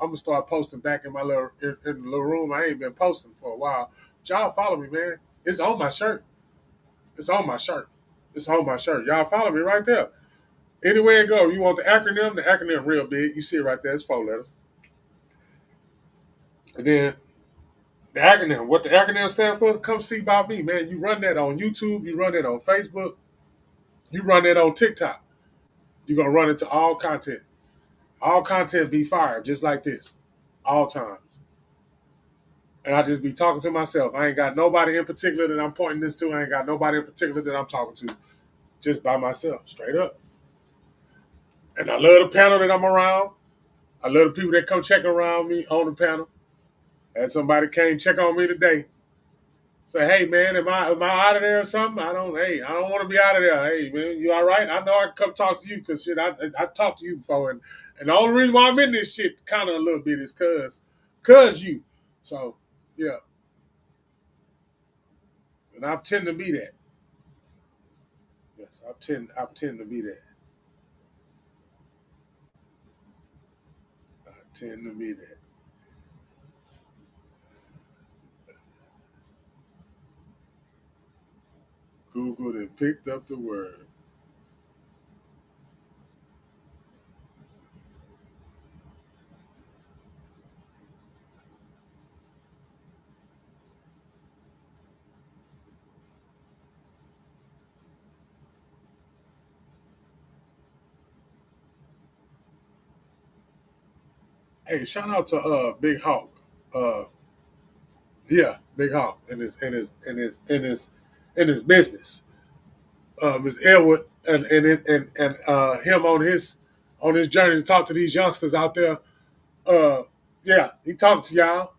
gonna start posting back in my little the little room. I ain't been posting for a while. But y'all follow me, man. It's on my shirt. It's on my shirt. It's on my shirt. Y'all follow me right there. Anywhere it go, you want the acronym real big. You see it right there. It's 4 letters. And then The acronym. What the acronym stand for? Come see about me, man. You run that on YouTube. You run it on Facebook. You run it on TikTok. You're gonna run into all content. All content be fired, just like this, all times. And I just be talking to myself. I ain't got nobody in particular that I'm pointing this to. I ain't got nobody in particular that I'm talking to. Just by myself, straight up. And I love the panel that I'm around. I love the people that come check around me on the panel. And somebody came check on me today. Say, hey man, am I out of there or something? I don't want to be out of there. Hey man, you all right? I know I can come talk to you because shit, I talked to you before, and the only reason why I'm in this shit kind of a little bit is cause you. So yeah, and I tend to be that. Yes, I tend to be that. I tend to be that. Googled and picked up the word. Hey, shout out to Big Hawk. Uh, yeah, Big Hawk in his business. Ms. Edward and him on his journey to talk to these youngsters out there. Uh, yeah, he talked to y'all.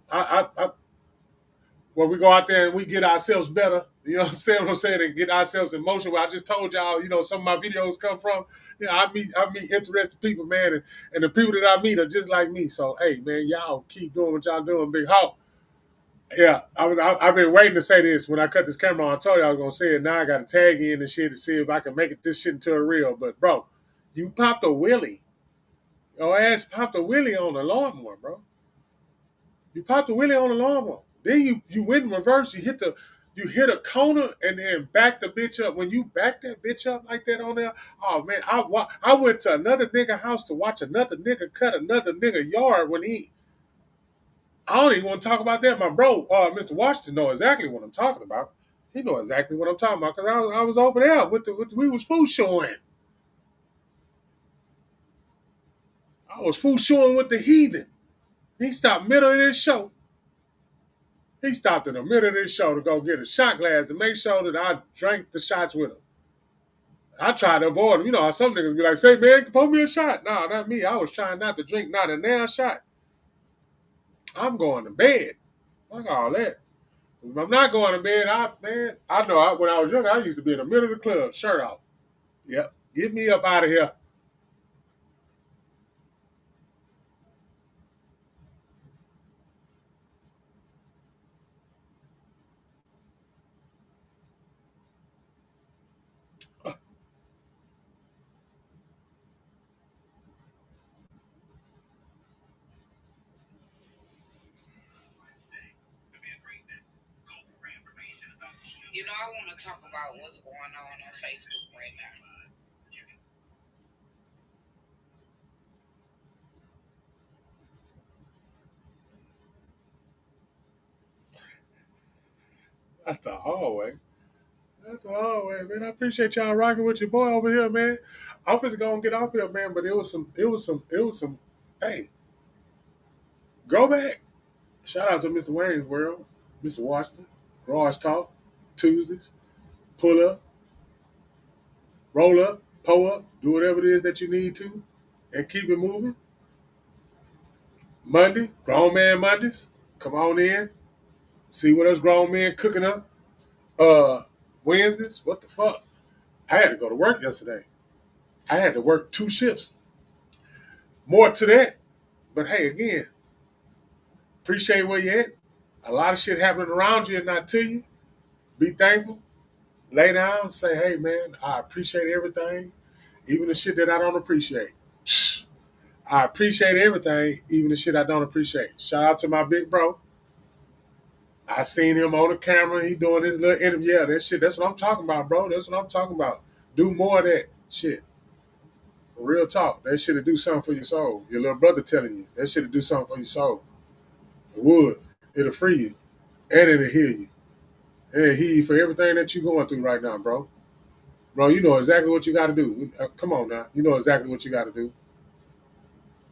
When we go out there and we get ourselves better, you know what I'm saying, and get ourselves in motion. Where I just told y'all, some of my videos come from. Yeah, I meet interested people, man, and the people that I meet are just like me. So hey, man, y'all keep doing what y'all doing, Big Hawk. Yeah, I've been waiting to say this when I cut this camera on. I told you I was gonna say it. Now I got to tag in and shit to see if I can make it this shit into a reel. But bro, you popped a wheelie. Your ass popped a wheelie on the lawnmower, bro. You popped a wheelie on the lawnmower. Then you went in reverse. You hit a corner and then back the bitch up. When you back that bitch up like that on there, oh man, I went to another nigga house to watch another nigga cut another nigga yard when he. I don't even want to talk about that. My bro, Mr. Washington, know exactly what I'm talking about. He know exactly what I'm talking about because I was over there we was food showing. I was food showing with the heathen. He stopped middle of this show. He stopped in the middle of this show to go get a shot glass to make sure that I drank the shots with him. I tried to avoid him. You know how some niggas be like, say, man, pour me a shot. No, not me. I was trying not to drink not a nail shot. I'm going to bed. Like all that. If I'm not going to bed, I know when I was younger, I used to be in the middle of the club, shirt off. Yep. Get me up out of here. I want to talk about what's going on Facebook right now. That's the hallway. That's the hallway, man. I appreciate y'all rocking with your boy over here, man. I'm just gonna get off here, man. But it was some. Hey, go back. Shout out to Mr. Wayne's World, Mr. Washington, Garage Talk, Tuesdays, pull up, roll up, pull up, do whatever it is that you need to, and keep it moving. Monday, Grown Man Mondays. Come on in. See what us grown men cooking up. Wednesdays, what the fuck? I had to go to work yesterday. I had to work 2 shifts. More to that. But hey, again, appreciate where you at. A lot of shit happening around you and not to you. Be thankful. Lay down. Say, hey, man, I appreciate everything, even the shit that I don't appreciate. I appreciate everything, even the shit I don't appreciate. Shout out to my big bro. I seen him on the camera. He doing his little interview. Yeah, that shit. That's what I'm talking about, bro. That's what I'm talking about. Do more of that shit. Real talk. That shit'll do something for your soul. Your little brother telling you. That shit'll do something for your soul. It would. It'll free you. and it'll heal you. And it'll heal you for everything that you're going through right now, bro. Bro, you know exactly what you got to do. Come on now. You know exactly what you got to do.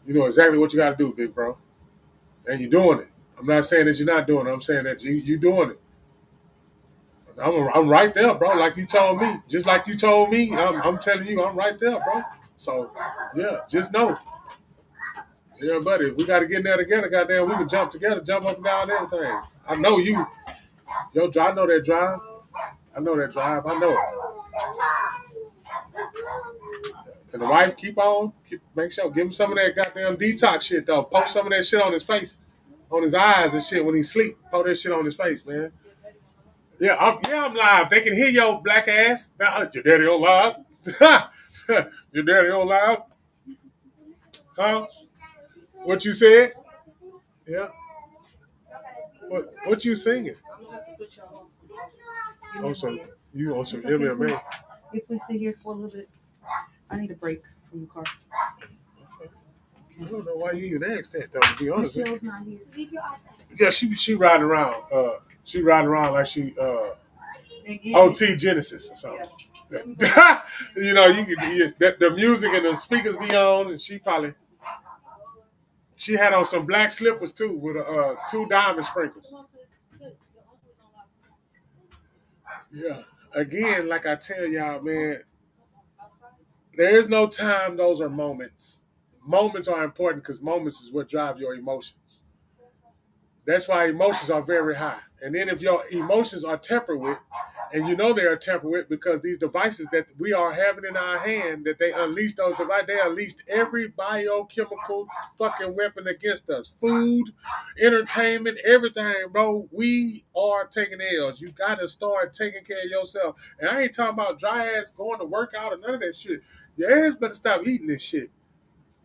You know exactly what you got to do, big bro. And you're doing it. I'm not saying that you're not doing it. I'm saying that you're doing it. I'm right there, bro. Like you told me. Just like you told me, I'm telling you, I'm right there, bro. So, yeah, just know. Yeah, buddy, if we got to get in there together, goddamn, we can jump together, jump up and down and everything. I know you. Yo, I know that drive. I know that drive. I know it. And the wife make sure, give him some of that goddamn detox shit, though. Poke some of that shit on his face, on his eyes and shit when he sleep. Poke that shit on his face, man. Yeah, I'm live. They can hear your black ass. Your daddy on live? Your daddy on live? Huh? What you said? Yeah. What you singing? Oh, so you on some MMA? If we sit here for a little bit, I need a break from the car. I don't know why you even asked that, though, to be honest with you. Michelle's not here. Yeah, she riding around. She riding around like she OT Genesis or something. Yeah. You know, the music and the speakers be on, and she had on some black slippers too with 2 diamond sprinkles. Yeah. Again, like I tell y'all, man, there is no time. Those are moments. Moments are important because moments is what drive your emotions. That's why emotions are very high. And then if your emotions are tempered with, and you know they are tempered with because these devices that we are having in our hand, that they unleashed those devices, they unleashed every biochemical fucking weapon against us. Food, entertainment, everything, bro. We are taking L's. You got to start taking care of yourself. And I ain't talking about dry ass going to work out or none of that shit. Your ass better stop eating this shit.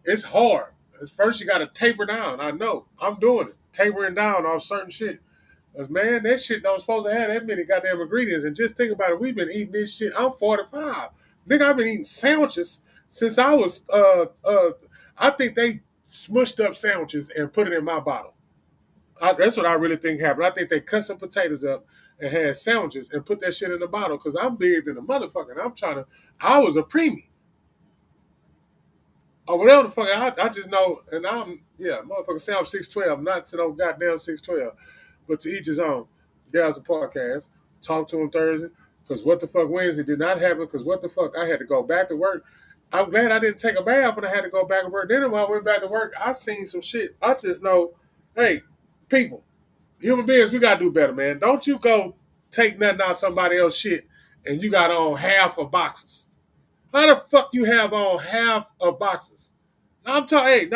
It's hard. First, you got to taper down. I know. I'm doing it. Tapering down off certain shit. Because, man, that shit don't supposed to have that many goddamn ingredients. And just think about it. We've been eating this shit. I'm 45. Nigga, I've been eating sandwiches since I was, I think they smushed up sandwiches and put it in my bottle. That's what I really think happened. I think they cut some potatoes up and had sandwiches and put that shit in the bottle because I'm big than a motherfucker. And I was a preemie. Or whatever the fuck, I just know, and motherfucker say I'm 6'12", not to no goddamn 6'12", but to each his own. There's a podcast, talk to him Thursday, because what the fuck Wednesday did not happen, because what the fuck, I had to go back to work. I'm glad I didn't take a bath when I had to go back to work. Then when I went back to work, I seen some shit. I just know, hey, people, human beings, we got to do better, man. Don't you go take nothing out of somebody else's shit and you got on half of boxes. How the fuck you have on half of boxes? I'm talking,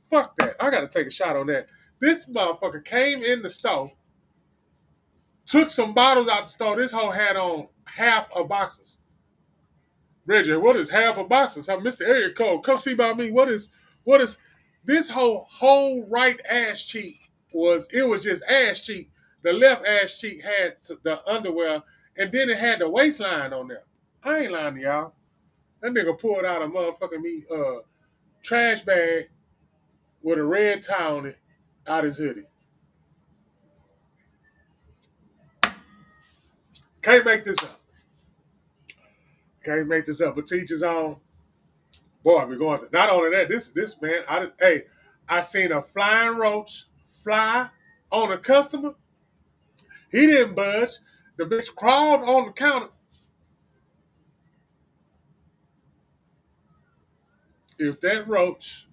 fuck that. I got to take a shot on that. This motherfucker came in the store, took some bottles out the store. This hoe had on half of boxes. Reggie, what is half of boxes? Mr. Area Code, come see about me. What is this whole right ass cheek was just ass cheek. The left ass cheek had the underwear, and then it had the waistline on there. I ain't lying to y'all. That nigga pulled out a motherfucking trash bag with a red tie on it out his hoodie. Can't make this up. Can't make this up. But teachers on. Boy, we're going to. Not only that, this man, I seen a flying roach fly on a customer. He didn't budge. The bitch crawled on the counter. If that roach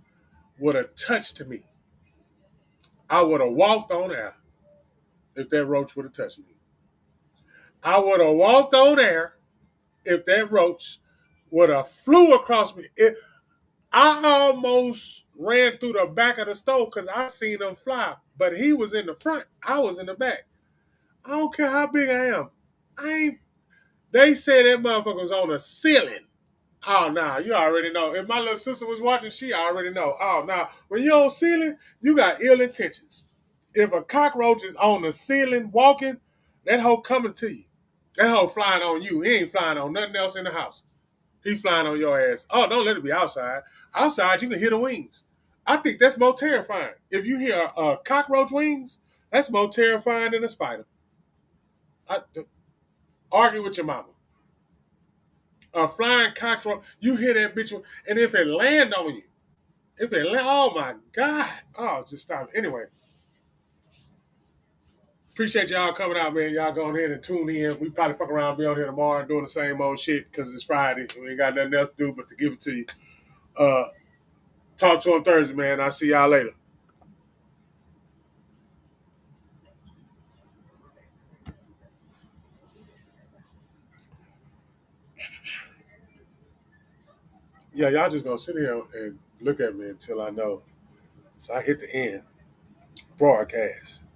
would have touched me, I would have walked on air. If that roach would have touched me, I would have walked on air. If that roach would have flew across me, I almost ran through the back of the store because I seen him fly. But he was in the front. I was in the back. I don't care how big I am. They said that motherfucker was on the ceiling. Oh, nah, you already know. If my little sister was watching, she already know. Oh, nah, when you're on ceiling, you got ill intentions. If a cockroach is on the ceiling walking, that hoe coming to you. That hoe flying on you. He ain't flying on nothing else in the house. He flying on your ass. Oh, don't let it be outside. Outside, you can hear the wings. I think that's more terrifying. If you hear cockroach wings, That's more terrifying than a spider. Argue with your mama. A flying cockroach, you hear that bitch, and if it land on you, oh my God. Oh, just stop. Anyway, appreciate y'all coming out, man. Y'all go ahead and tune in. We probably fuck around, be on here tomorrow doing the same old shit because it's Friday. We ain't got nothing else to do but to give it to you. Talk to him Thursday, man. I'll see y'all later. Yeah, y'all just gonna sit here and look at me until I know. So I hit the end broadcast.